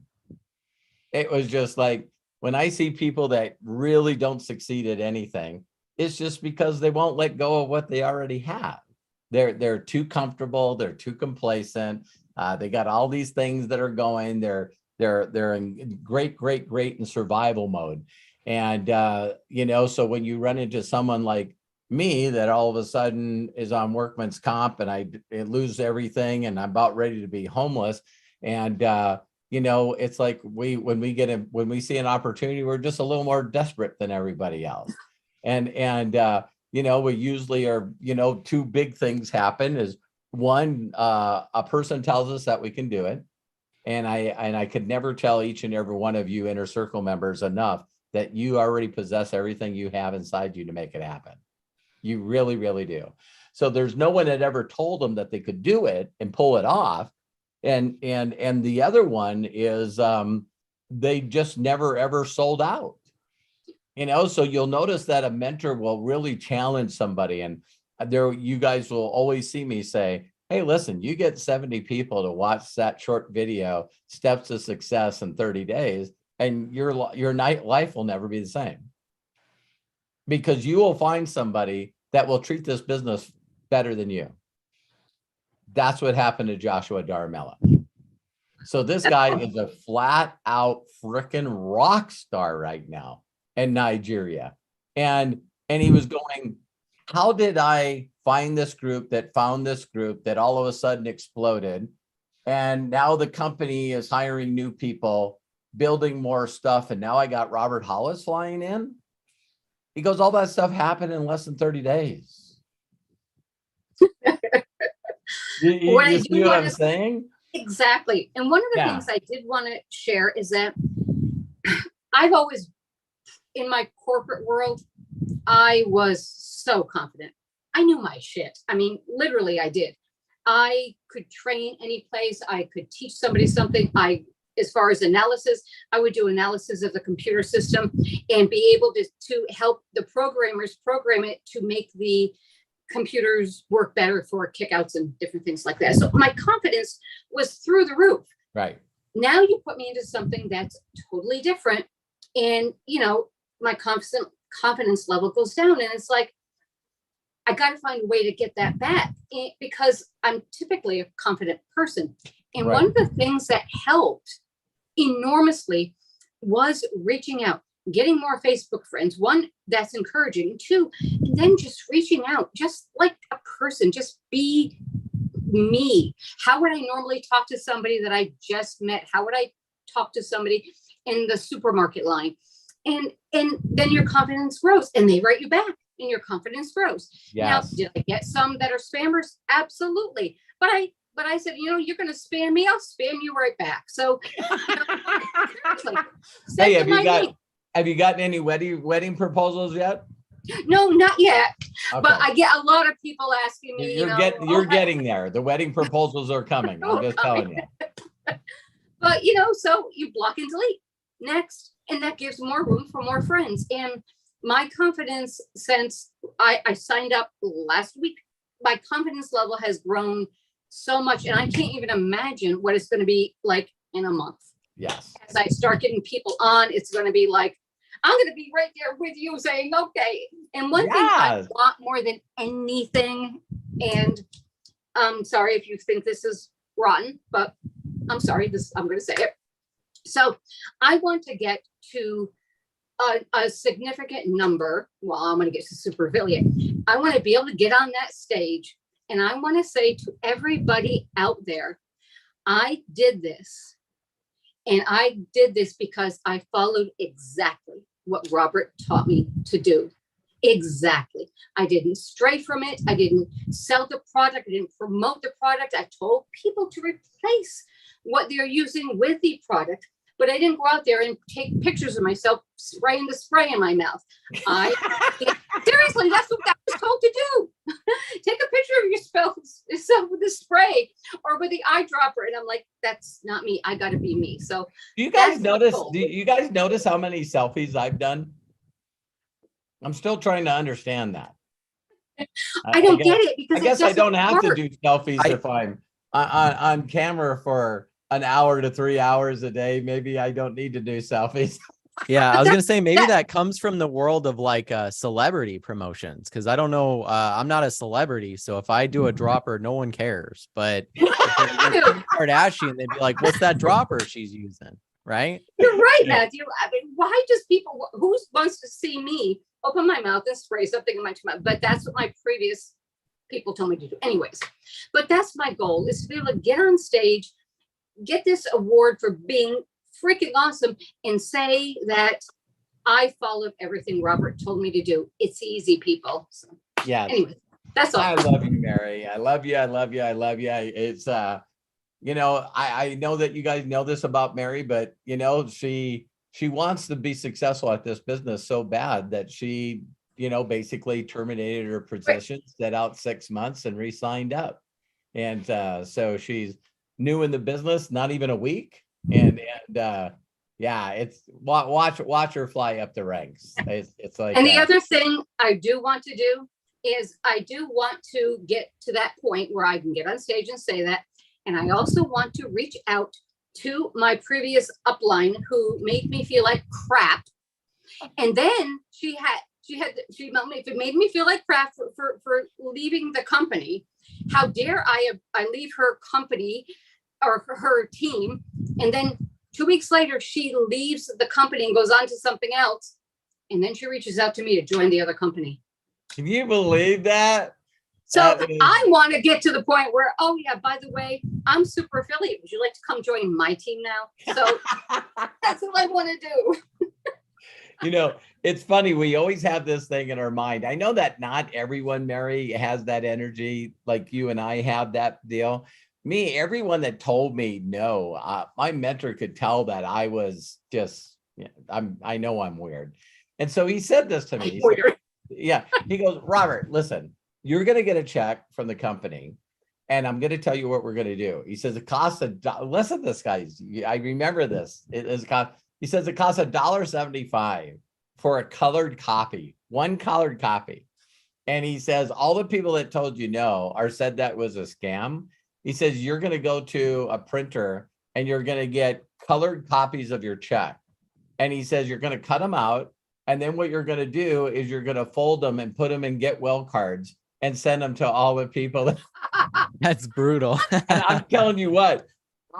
It was just like, when I see people that really don't succeed at anything, it's just because they won't let go of what they already have. They're too comfortable. They're too complacent. They got all these things that are going. They're in great in survival mode. And you know, so when you run into someone like me that all of a sudden is on workman's comp and I lose everything and I'm about ready to be homeless, and you know, it's like when we see an opportunity, we're just a little more desperate than everybody else. And you know, we usually are, you know, 2 big things happen. Is one, a person tells us that we can do it. And I could never tell each and every one of you Inner Circle members enough that you already possess everything you have inside you to make it happen. You really, really do. So there's no one that ever told them that they could do it and pull it off. And the other one is they just never ever sold out. You know, so you'll notice that a mentor will really challenge somebody, and you guys will always see me say, hey, listen, you get 70 people to watch that short video, steps to success in 30 days, and your night life will never be the same. Because you will find somebody that will treat this business better than you. That's what happened to Joshua Darmella. So this guy is a flat out freaking rock star right now in Nigeria. And he was going, how did I find this group that found this group that all of a sudden exploded? And now the company is hiring new people, building more stuff. And now I got Robert Hollis flying in. He goes, all that stuff happened in less than 30 days. You see what I'm saying? Exactly. And one of the things I did want to share is that I've always, in my corporate world, I was so confident. I knew my shit. I mean, literally I did. I could train any place. I could teach somebody something. As far as analysis, I would do analysis of the computer system and be able to help the programmers program it to make the computers work better for kickouts and different things like that. So my confidence was through the roof. Right. Now you put me into something that's totally different. And, my confidence level goes down. And it's like, I got to find a way to get that back because I'm typically a confident person. And one of the things that helped enormously was reaching out, getting more Facebook friends. One, that's encouraging. Two, and then just reaching out, just like a person, just be me. How would I normally talk to somebody that I just met? How would I talk to somebody in the supermarket line? And then your confidence grows and they write you back and your confidence grows. Yes. Now, did I get some that are spammers? Absolutely. But I said, you're going to spam me. I'll spam you right back. So, hey, have you gotten any wedding proposals yet? No, not yet. Okay. But I get a lot of people asking me. You're getting there. The wedding proposals are coming. I'm just telling you. But so you block and delete. Next, and that gives more room for more friends. And my confidence, since I signed up last week, my confidence level has grown so much, and I can't even imagine what it's going to be like in a month. Yes. As I start getting people on, it's going to be like, I'm going to be right there with you saying, okay. And one thing I want more than anything, and I'm sorry if you think this is rotten, but I'm sorry, I'm going to say it. So I want to get to a significant number. Well, I'm going to get to supervillain. I want to be able to get on that stage. And I want to say to everybody out there, I did this. And I did this because I followed exactly what Robert taught me to do. Exactly. I didn't stray from it. I didn't sell the product. I didn't promote the product. I told people to replace what they're using with the product. But I didn't go out there and take pictures of myself spraying the spray in my mouth. Seriously, that's what I was told to do. Take a picture of yourself with the spray or with the eyedropper. And I'm like, that's not me. I got to be me. So do you guys notice how many selfies I've done? I'm still trying to understand that. I don't get it because I guess I don't have to do selfies if I'm on camera for an hour to 3 hours a day. Maybe I don't need to do selfies. Yeah, I was gonna say maybe that comes from the world of like celebrity promotions, because I don't know, I'm not a celebrity, so if I do a dropper, no one cares. But if Kim Kardashian, they'd be like, "What's that dropper she's using?" Right? You're right, Matthew. I mean, why does people? Who wants to see me open my mouth and spray something in my mouth? But that's what my previous people told me to do, anyways. But that's my goal: is to be able to get on stage, get this award for being freaking awesome, and say that I followed everything Robert told me to do. It's easy, people. So, yeah. Anyway, that's all. I love you, Mary. I love you. I love you. I love you. It's I know that you guys know this about Mary, but she wants to be successful at this business so bad that she, basically terminated her position, set out 6 months and re-signed up. And so she's new in the business, not even a week. And it's watch her fly up the ranks. It's like, and the other thing I do want to do is I do want to get to that point where I can get on stage and say that. And I also want to reach out to my previous upline who made me feel like crap. And then she made me feel like crap for leaving the company. How dare I leave her company or her team. And then 2 weeks later, she leaves the company and goes on to something else. And then she reaches out to me to join the other company. Can you believe that? So That is- I want to get to the point where, oh yeah, by the way, I'm super affiliate. Would you like to come join my team now? So that's what I want to do. You know, it's funny. We always have this thing in our mind. I know that not everyone, Mary, has that energy like you and I have that deal. Me, everyone that told me no, my mentor could tell that I was just, I know I'm weird. And so he said this to me. He said, yeah, he goes, Robert, listen, you're going to get a check from the company. And I'm going to tell you what we're going to do. He says, it costs listen to this, guys. I remember this. He says it costs $1.75 for a colored copy, one colored copy. And he says, all the people that told you no or said that was a scam. He says, you're going to go to a printer and you're going to get colored copies of your check. And he says, you're going to cut them out. And then what you're going to do is you're going to fold them and put them in get well cards and send them to all the people. That's brutal. And I'm telling you what,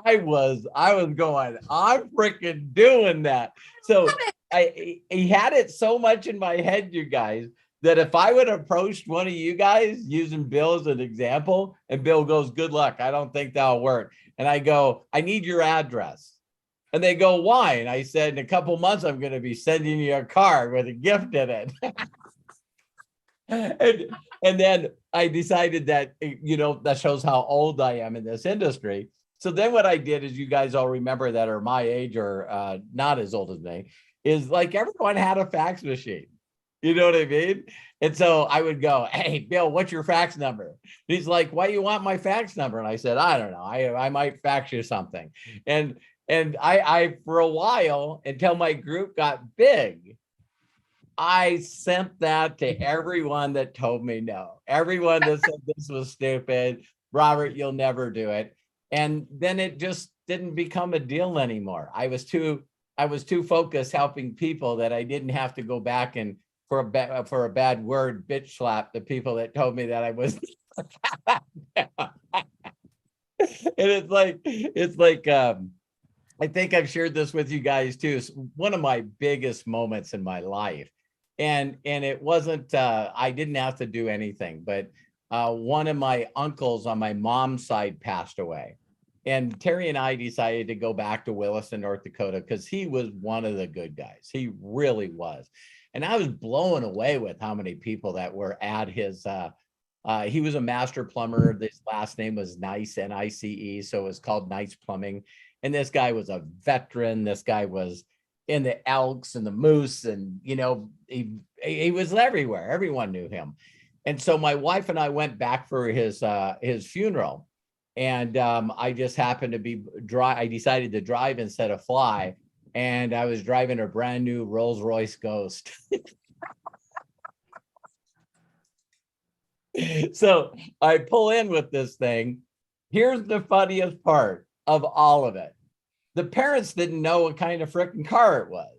I was going, I'm freaking doing that. So he had it so much in my head, you guys, that if I would have approached one of you guys using Bill as an example, and Bill goes, good luck, I don't think that'll work. And I go, I need your address. And they go, why? And I said, in a couple months, I'm going to be sending you a card with a gift in it. and then I decided that, that shows how old I am in this industry. So then what I did is, you guys all remember that are my age or not as old as me, is like everyone had a fax machine. You know what I mean? And so I would go, hey, Bill, what's your fax number? And he's like, why do you want my fax number? And I said, I don't know. I might fax you something. And I for a while, until my group got big, I sent that to everyone that told me no. Everyone that said this was stupid. Robert, you'll never do it. And then it just didn't become a deal anymore. I was too focused helping people that I didn't have to go back and for a bad word bitch slap the people that told me that I was. And it's like I think I've shared this with you guys too. It's one of my biggest moments in my life. And it wasn't, I didn't have to do anything, but one of my uncles on my mom's side passed away. And Terry and I decided to go back to Williston, North Dakota, because he was one of the good guys. He really was. And I was blown away with how many people that were at his, he was a master plumber. His last name was Nice, N-I-C-E. So it was called Nice Plumbing. And this guy was a veteran. This guy was in the elks and the moose. And, he was everywhere. Everyone knew him. And so my wife and I went back for his funeral. And I just happened to be I decided to drive instead of fly. And I was driving a brand new Rolls Royce Ghost. So I pull in with this thing. Here's the funniest part of all of it. The parents didn't know what kind of freaking car it was.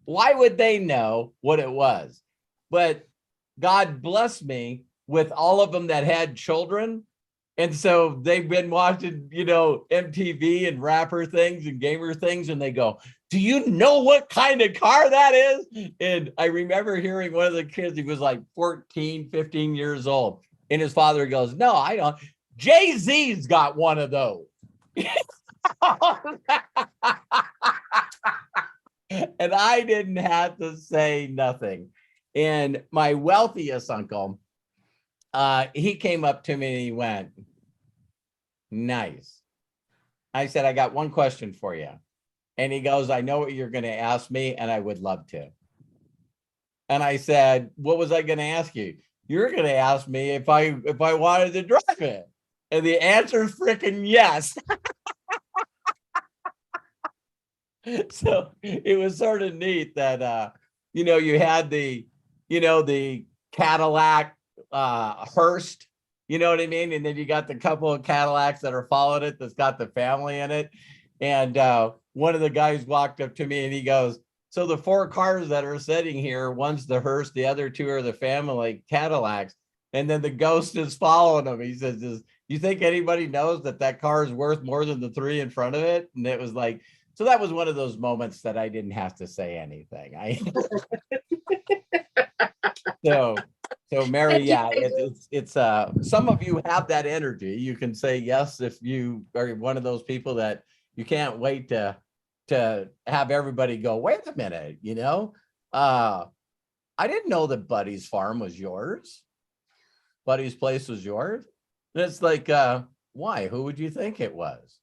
Why would they know what it was? But God blessed me with all of them that had children. And so they've been watching, MTV and rapper things and gamer things. And they go, do you know what kind of car that is? And I remember hearing one of the kids, he was like 14, 15 years old. And his father goes, no, I don't. Jay-Z's got one of those. And I didn't have to say nothing. And my wealthiest uncle, he came up to me and he went, nice. I said, I got one question for you. And he goes, I know what you're going to ask me, and I would love to. And I said, what was I going to ask you? You're going to ask me if I wanted to drive it. And the answer is freaking yes. So it was sort of neat that, you had the Cadillac Hearst, you know what I mean? And then you got the couple of Cadillacs that are following it that's got the family in it. And one of the guys walked up to me and he goes, so the 4 cars that are sitting here, one's the Hearst, the other 2 are the family Cadillacs. And then the ghost is following them. He says, you think anybody knows that car is worth more than the 3 in front of it? And it was like, so that was one of those moments that I didn't have to say anything. So Mary, yeah, it's some of you have that energy. You can say yes if you are one of those people that you can't wait to have everybody go, wait a minute, you know? I didn't know that Buddy's farm was yours. Buddy's place was yours. And it's like, why? Who would you think it was?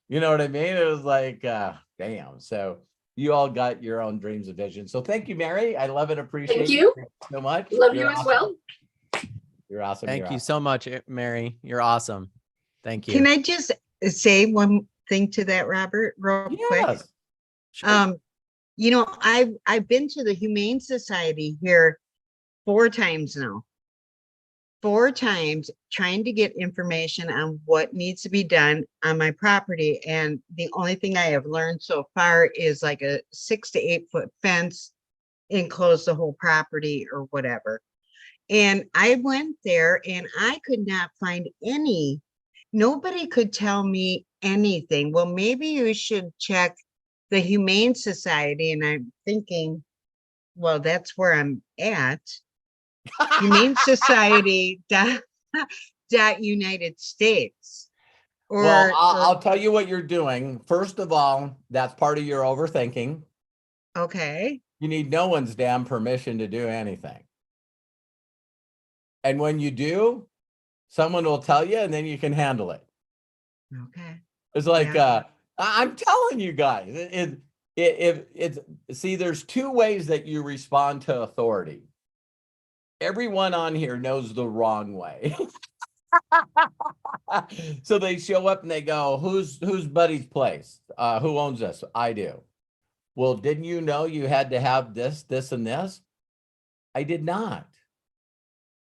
You know what I mean? It was like, damn. So you all got your own dreams and visions. So thank you, Mary. I love and appreciate Thank you so much. love You're you as awesome. well. You're awesome. Thank You're you awesome. so much, Mary. You're awesome. Thank you. Can I just say one thing to that, Robert, real quick? Yes. Sure. You know, I've been to the Humane Society here 4 times now. 4 times trying to get information on what needs to be done on my property. And the only thing I have learned so far is like a 6 to 8 foot fence enclose the whole property or whatever. And I went there and I could not find nobody could tell me anything. Well, maybe you should check the Humane Society. And I'm thinking, well, that's where I'm at. Humane Society United States. Well, I'll tell you what you're doing. First of all, that's part of your overthinking. Okay. You need no one's damn permission to do anything. And when you do, someone will tell you and then you can handle it. Okay. It's like, Yeah. I'm telling you guys, see, there's 2 ways that you respond to authority. Everyone on here knows the wrong way. So they show up and they go, who's Buddy's place? Who owns this? I do. Well, didn't you know you had to have this, this, and this? I did not.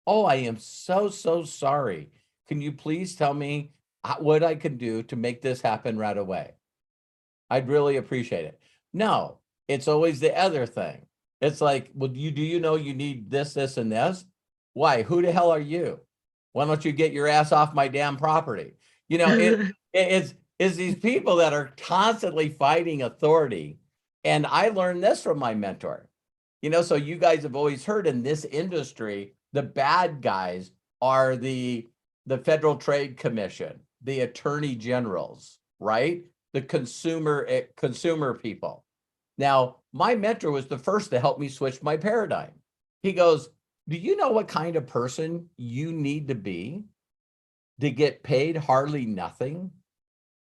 Oh, I am so sorry. Can you please tell me what I can do to make this happen right away? I'd really appreciate it. No, it's always the other thing. It's like, well, do you know you need this, this, and this? Why? Who the hell are you? Why don't you get your ass off my damn property? You know, it's these people that are constantly fighting authority. And I learned this from my mentor. You know, so you guys have always heard in this industry, the bad guys are the Federal Trade Commission, the attorney generals, right? The consumer people. Now, my mentor was the first to help me switch my paradigm. He goes, do you know what kind of person you need to be to get paid hardly nothing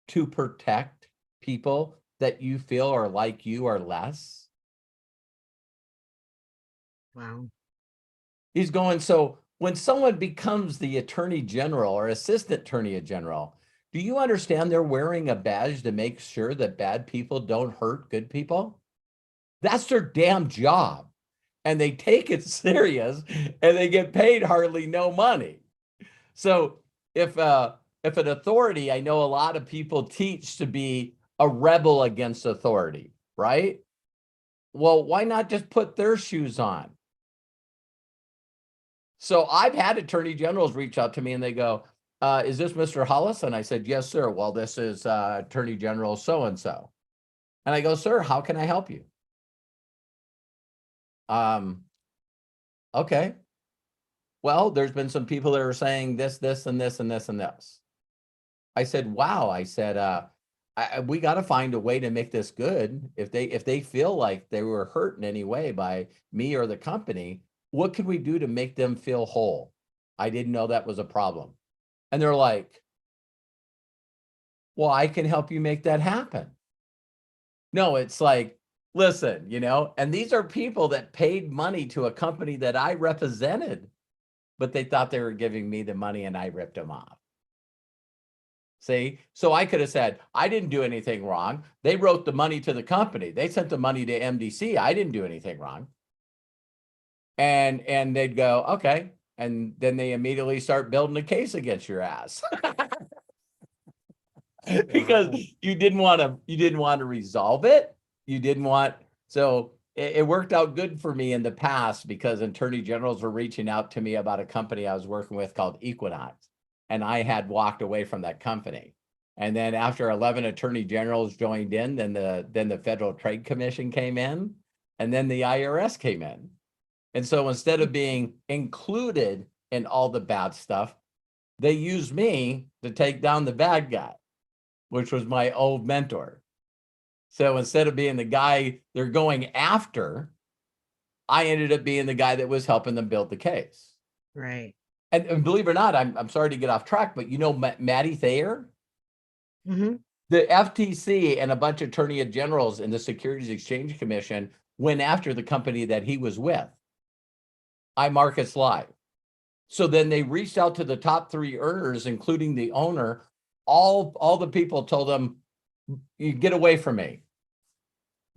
to protect people that you feel are like you or less? Wow. He's going, so when someone becomes the attorney general or assistant attorney general, do you understand they're wearing a badge to make sure that bad people don't hurt good people? That's their damn job. And they take it serious and they get paid hardly no money. So if an authority, I know a lot of people teach to be a rebel against authority, right? Well, why not just put their shoes on? So I've had attorney generals reach out to me and they go, is this Mr. Hollis? And I said, yes, sir. Well, this is Attorney General so-and-so. And I go, sir, how can I help you? Okay. Well, there's been some people that are saying this, this, and this, and this, and this. I said, wow. I said, we got to find a way to make this good. If they feel like they were hurt in any way by me or the company, what could we do to make them feel whole? I didn't know that was a problem. And they're like, well, I can help you make that happen. No, it's like, listen, you know, and these are people that paid money to a company that I represented, but they thought they were giving me the money and I ripped them off. See, so I could have said, I didn't do anything wrong. They wrote the money to the company. They sent the money to MDC. I didn't do anything wrong. And they'd go, okay, and then they immediately start building a case against your ass. Because you didn't want to resolve it. You didn't want, so it worked out good for me in the past because attorney generals were reaching out to me about a company I was working with called Equinox, and I had walked away from that company. And then after 11 attorney generals joined in, then the Federal Trade Commission came in, and then the IRS came in. And so instead of being included in all the bad stuff, they used me to take down the bad guy, which was my old mentor. So instead of being the guy they're going after, I ended up being the guy that was helping them build the case. Right. And believe it or not, I'm sorry to get off track, but you know, Maddie Thayer, Mm-hmm. the FTC and a bunch of attorney generals in the Securities Exchange Commission went after the company that he was with, iMarkets Live. So then they reached out to the top 3 earners, including the owner. All the people told them, you get away from me.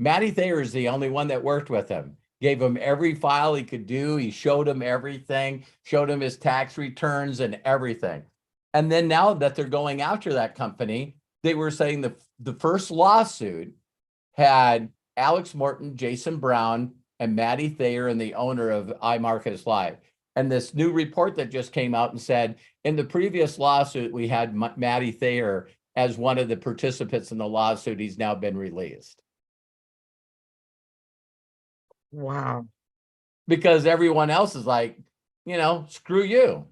Matty Thayer is the only one that worked with him, gave him every file he could do. He showed him everything, showed him his tax returns and everything. And then now that they're going after that company, they were saying the first lawsuit had Alex Morton, Jason Brown, and Matty Thayer, and the owner of iMarkets Live. And this new report that just came out and said, in the previous lawsuit, we had Matty Thayer as one of the participants in the lawsuit. He's now been released. Wow. Because everyone else is like, you know, screw you.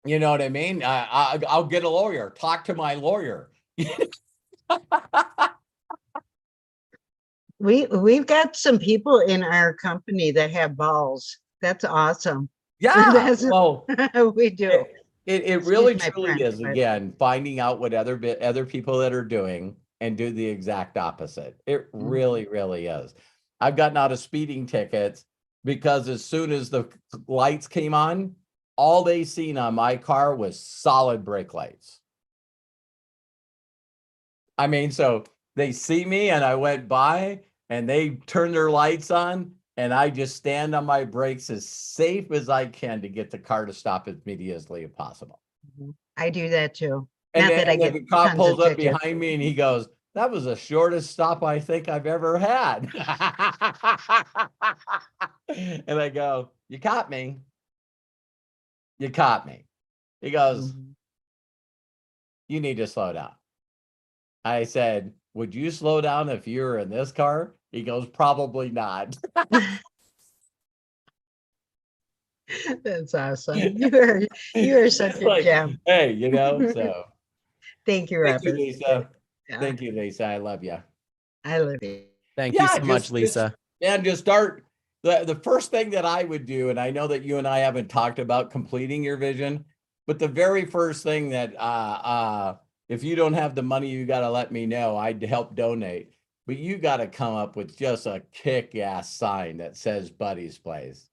You know what I mean? I'll get a lawyer. Talk to my lawyer. We've got some people in our company that have balls. That's awesome. Yeah. That's- Well, we do. it really Excuse my truly French, is, but- again, finding out what other people that are doing and do the exact opposite. It really, really is. I've gotten out of speeding tickets because as soon as the lights came on, all they seen on my car was solid brake lights. I mean, so they see me and I went by and they turn their lights on and I just stand on my brakes as safe as I can to get the car to stop as immediately as possible. I do that too. And Not then, that I and then get the cop tons pulls of up tickets. behind me and he goes, that was the shortest stop I think I've ever had. And I go, you caught me. You caught me. He goes, Mhm. you need to slow down. I said, would you slow down if you were in this car? He goes, probably not. That's awesome. You are such a Like, gem. hey, you know, so Thank you, thank you, Robert. Lisa. Yeah, Thank you, Lisa. I love you. I love you. Thank you so much, just Lisa. and just start the first thing that I would do, and I know that you and I haven't talked about completing your vision, but the very first thing that if you don't have the money, you got to let me know. I'd help donate, but you got to come up with just a kick-ass sign that says Buddy's Place.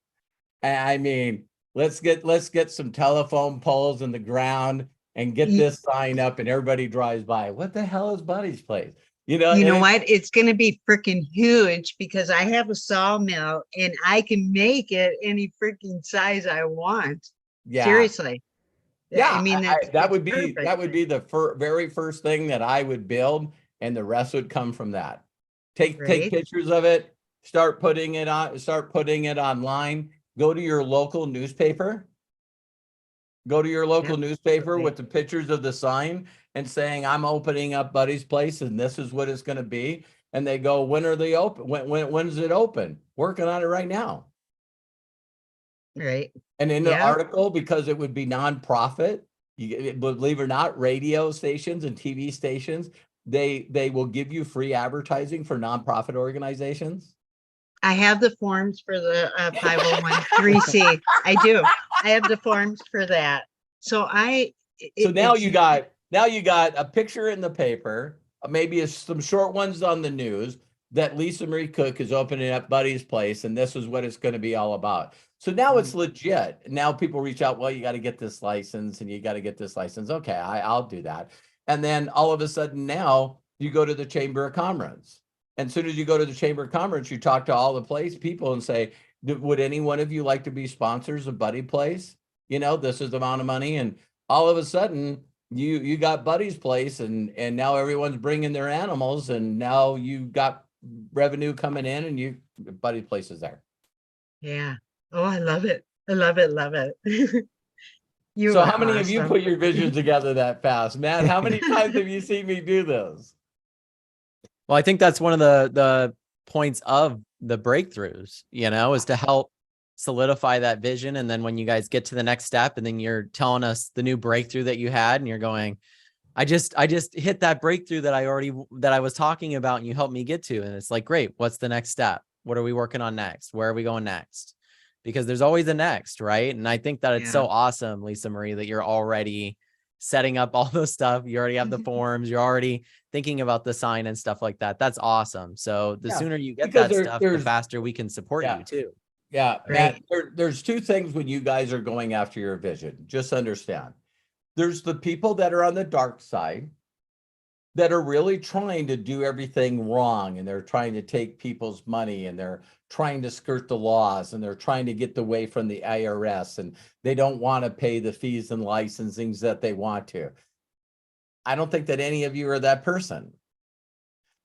And I mean, let's get some telephone poles in the ground and get this sign up, and everybody drives by. What the hell is Buddy's Place? You know what? It's going to be freaking huge because I have a sawmill and I can make it any freaking size I want. Yeah. Seriously. Yeah, I mean, that it's would be perfect. the very first thing that I would build, and the rest would come from that. Take Right. pictures of it, start putting it online. Go to your local newspaper. Go to your local newspaper Absolutely. with the pictures of the sign and saying, I'm opening up Buddy's Place and this is what it's going to be. And they go, when are they open? When's it open? Working on it right now. Right. And in the Yeah. article, because it would be nonprofit, believe it or not, radio stations and TV stations, they will give you free advertising for nonprofit organizations. I have the forms for the 501(c)(3). I do. I have the forms for that. So So now you got a picture in the paper, maybe some short ones on the news that Lisa Marie Cook is opening up Buddy's Place, and this is what it's going to be all about. So now it's legit. Now people reach out, well, you got to get this license and you got to get this license. Okay, I'll do that. And then all of a sudden now you go to the Chamber of Commerce. And as soon as you go to the Chamber of Commerce, you talk to all the people and say, would any one of you like to be sponsors of Buddy Place? this is the amount of money. And all of a sudden you got Buddy's place and now everyone's bringing their animals and now you got revenue coming in and Buddy's place is there. Yeah. Oh, I love it. I love it. Love it. You So are how many of you awesome. put your visions together that fast? Matt, how many times have you seen me do this? Well, I think that's one of the points of the breakthroughs, is to help solidify that vision. And then when you guys get to the next step and then you're telling us the new breakthrough that you had and you're going, I just hit that breakthrough that I was talking about and you helped me get to. And it's like, great. What's the next step? What are we working on next? Where are we going next? Because there's always a next, right? And I think that it's so awesome, Lisa Marie, that you're already setting up all those stuff. You already have the forms. You're already thinking about the sign and stuff like that. That's awesome. So the sooner you get that stuff, the faster we can support you too. Yeah, Matt, there's two things when you guys are going after your vision. Just understand. There's the people that are on the dark side that are really trying to do everything wrong, and they're trying to take people's money, and they're trying to skirt the laws, and they're trying to get away from the IRS, and they don't want to pay the fees and licensings that they want to. I don't think that any of you are that person.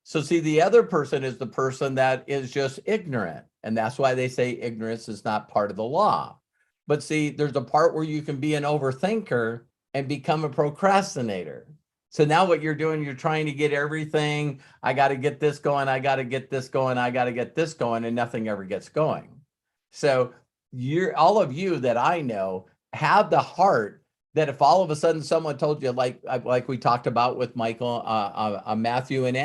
So see, the other person is the person that is just ignorant. And that's why they say ignorance is not part of the law. But see, there's a part where you can be an overthinker and become a procrastinator. So now what you're doing, you're trying to get everything. I got to get this going. I got to get this going. I got to get this going, and nothing ever gets going. So all of you that I know have the heart that if all of a sudden someone told you, like we talked about with Michael, Matthew and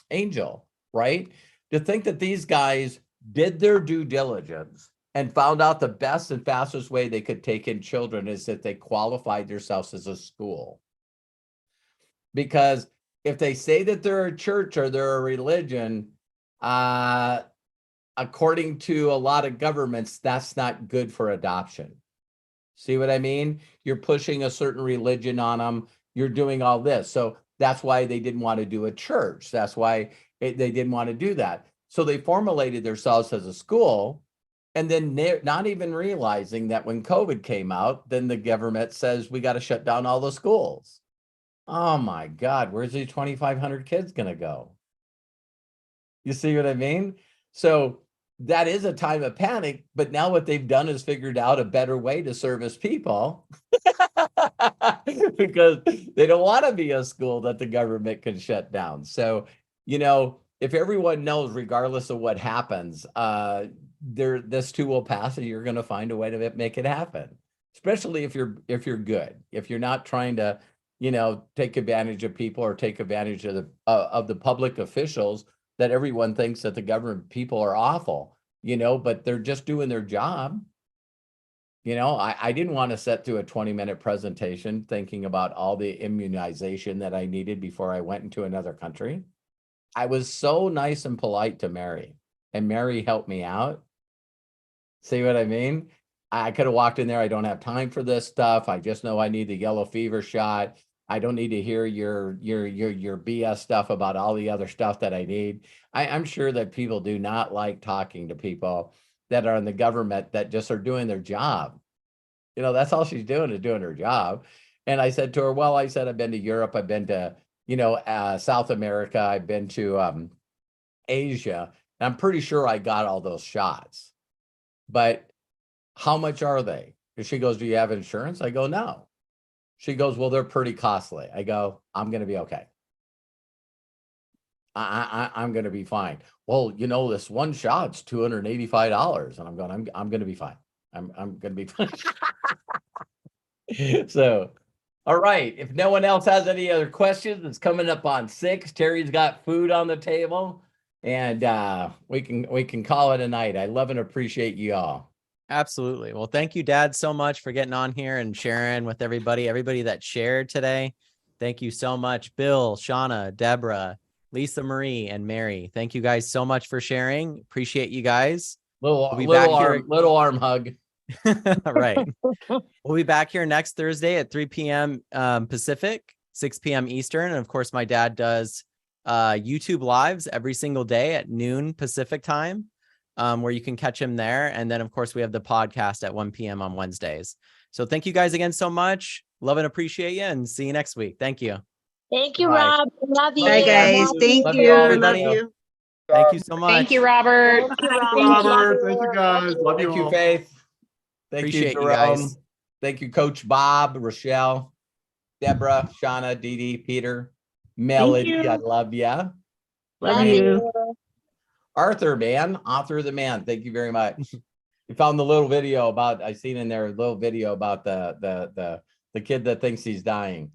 Angel, right? To think that these guys did their due diligence and found out the best and fastest way they could take in children is that they qualified themselves as a school. Because if they say that they're a church or they're a religion, according to a lot of governments, that's not good for adoption. See what I mean? You're pushing a certain religion on them. You're doing all this. So that's why they didn't want to do a church. That's why they didn't want to do that. So they formulated themselves as a school. And then they're not even realizing that when COVID came out, then the government says we got to shut down all the schools. Oh my God, where's these 2,500 kids going to go? You see what I mean? So that is a time of panic, but now what they've done is figured out a better way to service people because they don't want to be a school that the government can shut down. So, if everyone knows, regardless of what happens, this too will pass and you're going to find a way to make it happen, especially if you're good, if you're not trying to, take advantage of people or take advantage of the public officials that everyone thinks that the government people are awful, but they're just doing their job. I didn't want to sit through a 20-minute presentation thinking about all the immunization that I needed before I went into another country. I was so nice and polite to Mary, and Mary helped me out. See what I mean? I could have walked in there. I don't have time for this stuff. I just know I need the yellow fever shot. I don't need to hear your BS stuff about all the other stuff that I need. I'm sure that people do not like talking to people that are in the government that just are doing their job. That's all she's doing is doing her job. And I said to her, well, I've been to Europe. I've been to, South America. I've been to Asia. And I'm pretty sure I got all those shots. But how much are they? And she goes, do you have insurance? I go, no. She goes, well, they're pretty costly. I go, I'm going to be okay. I'm going to be fine. Well, this one shot's $285. And I'm going, I'm going to be fine. I'm going to be fine. So, all right. If no one else has any other questions, it's coming up on 6. Terry's got food on the table and we can call it a night. I love and appreciate you all. Absolutely. Well, thank you, Dad, so much for getting on here and sharing with everybody that shared today. Thank you so much, Bill, Shauna, Deborah, Lisa Marie, and Mary. Thank you guys so much for sharing. Appreciate you guys. Little arm hug. Right. We'll be back here next Thursday at 3 p.m. Pacific, 6 p.m. Eastern. And of course, my dad does YouTube lives every single day at noon Pacific time. where you can catch him there. And then, of course, we have the podcast at 1 p.m. on Wednesdays. So thank you guys again so much. Love and appreciate you, and see you next week. Thank you. Thank you, All right. Rob. Love you. Bye, guys. Thank Love you. you all, Love everybody. you. Thank you so much. Thank you, Robert. Thank you, Thank Rob. you, Robert. Thank you, guys. Love you Thank you, all. Faith. Thank Appreciate you, you guys. Jerome. Thank you, Coach Bob, Rochelle, Deborah, Shauna, Dee Dee, Peter, Melody. I you. love ya. Love Love you. you. Arthur, man, author of the man. Thank you very much. You found the little video about, I seen in there a little video about the kid that thinks he's dying.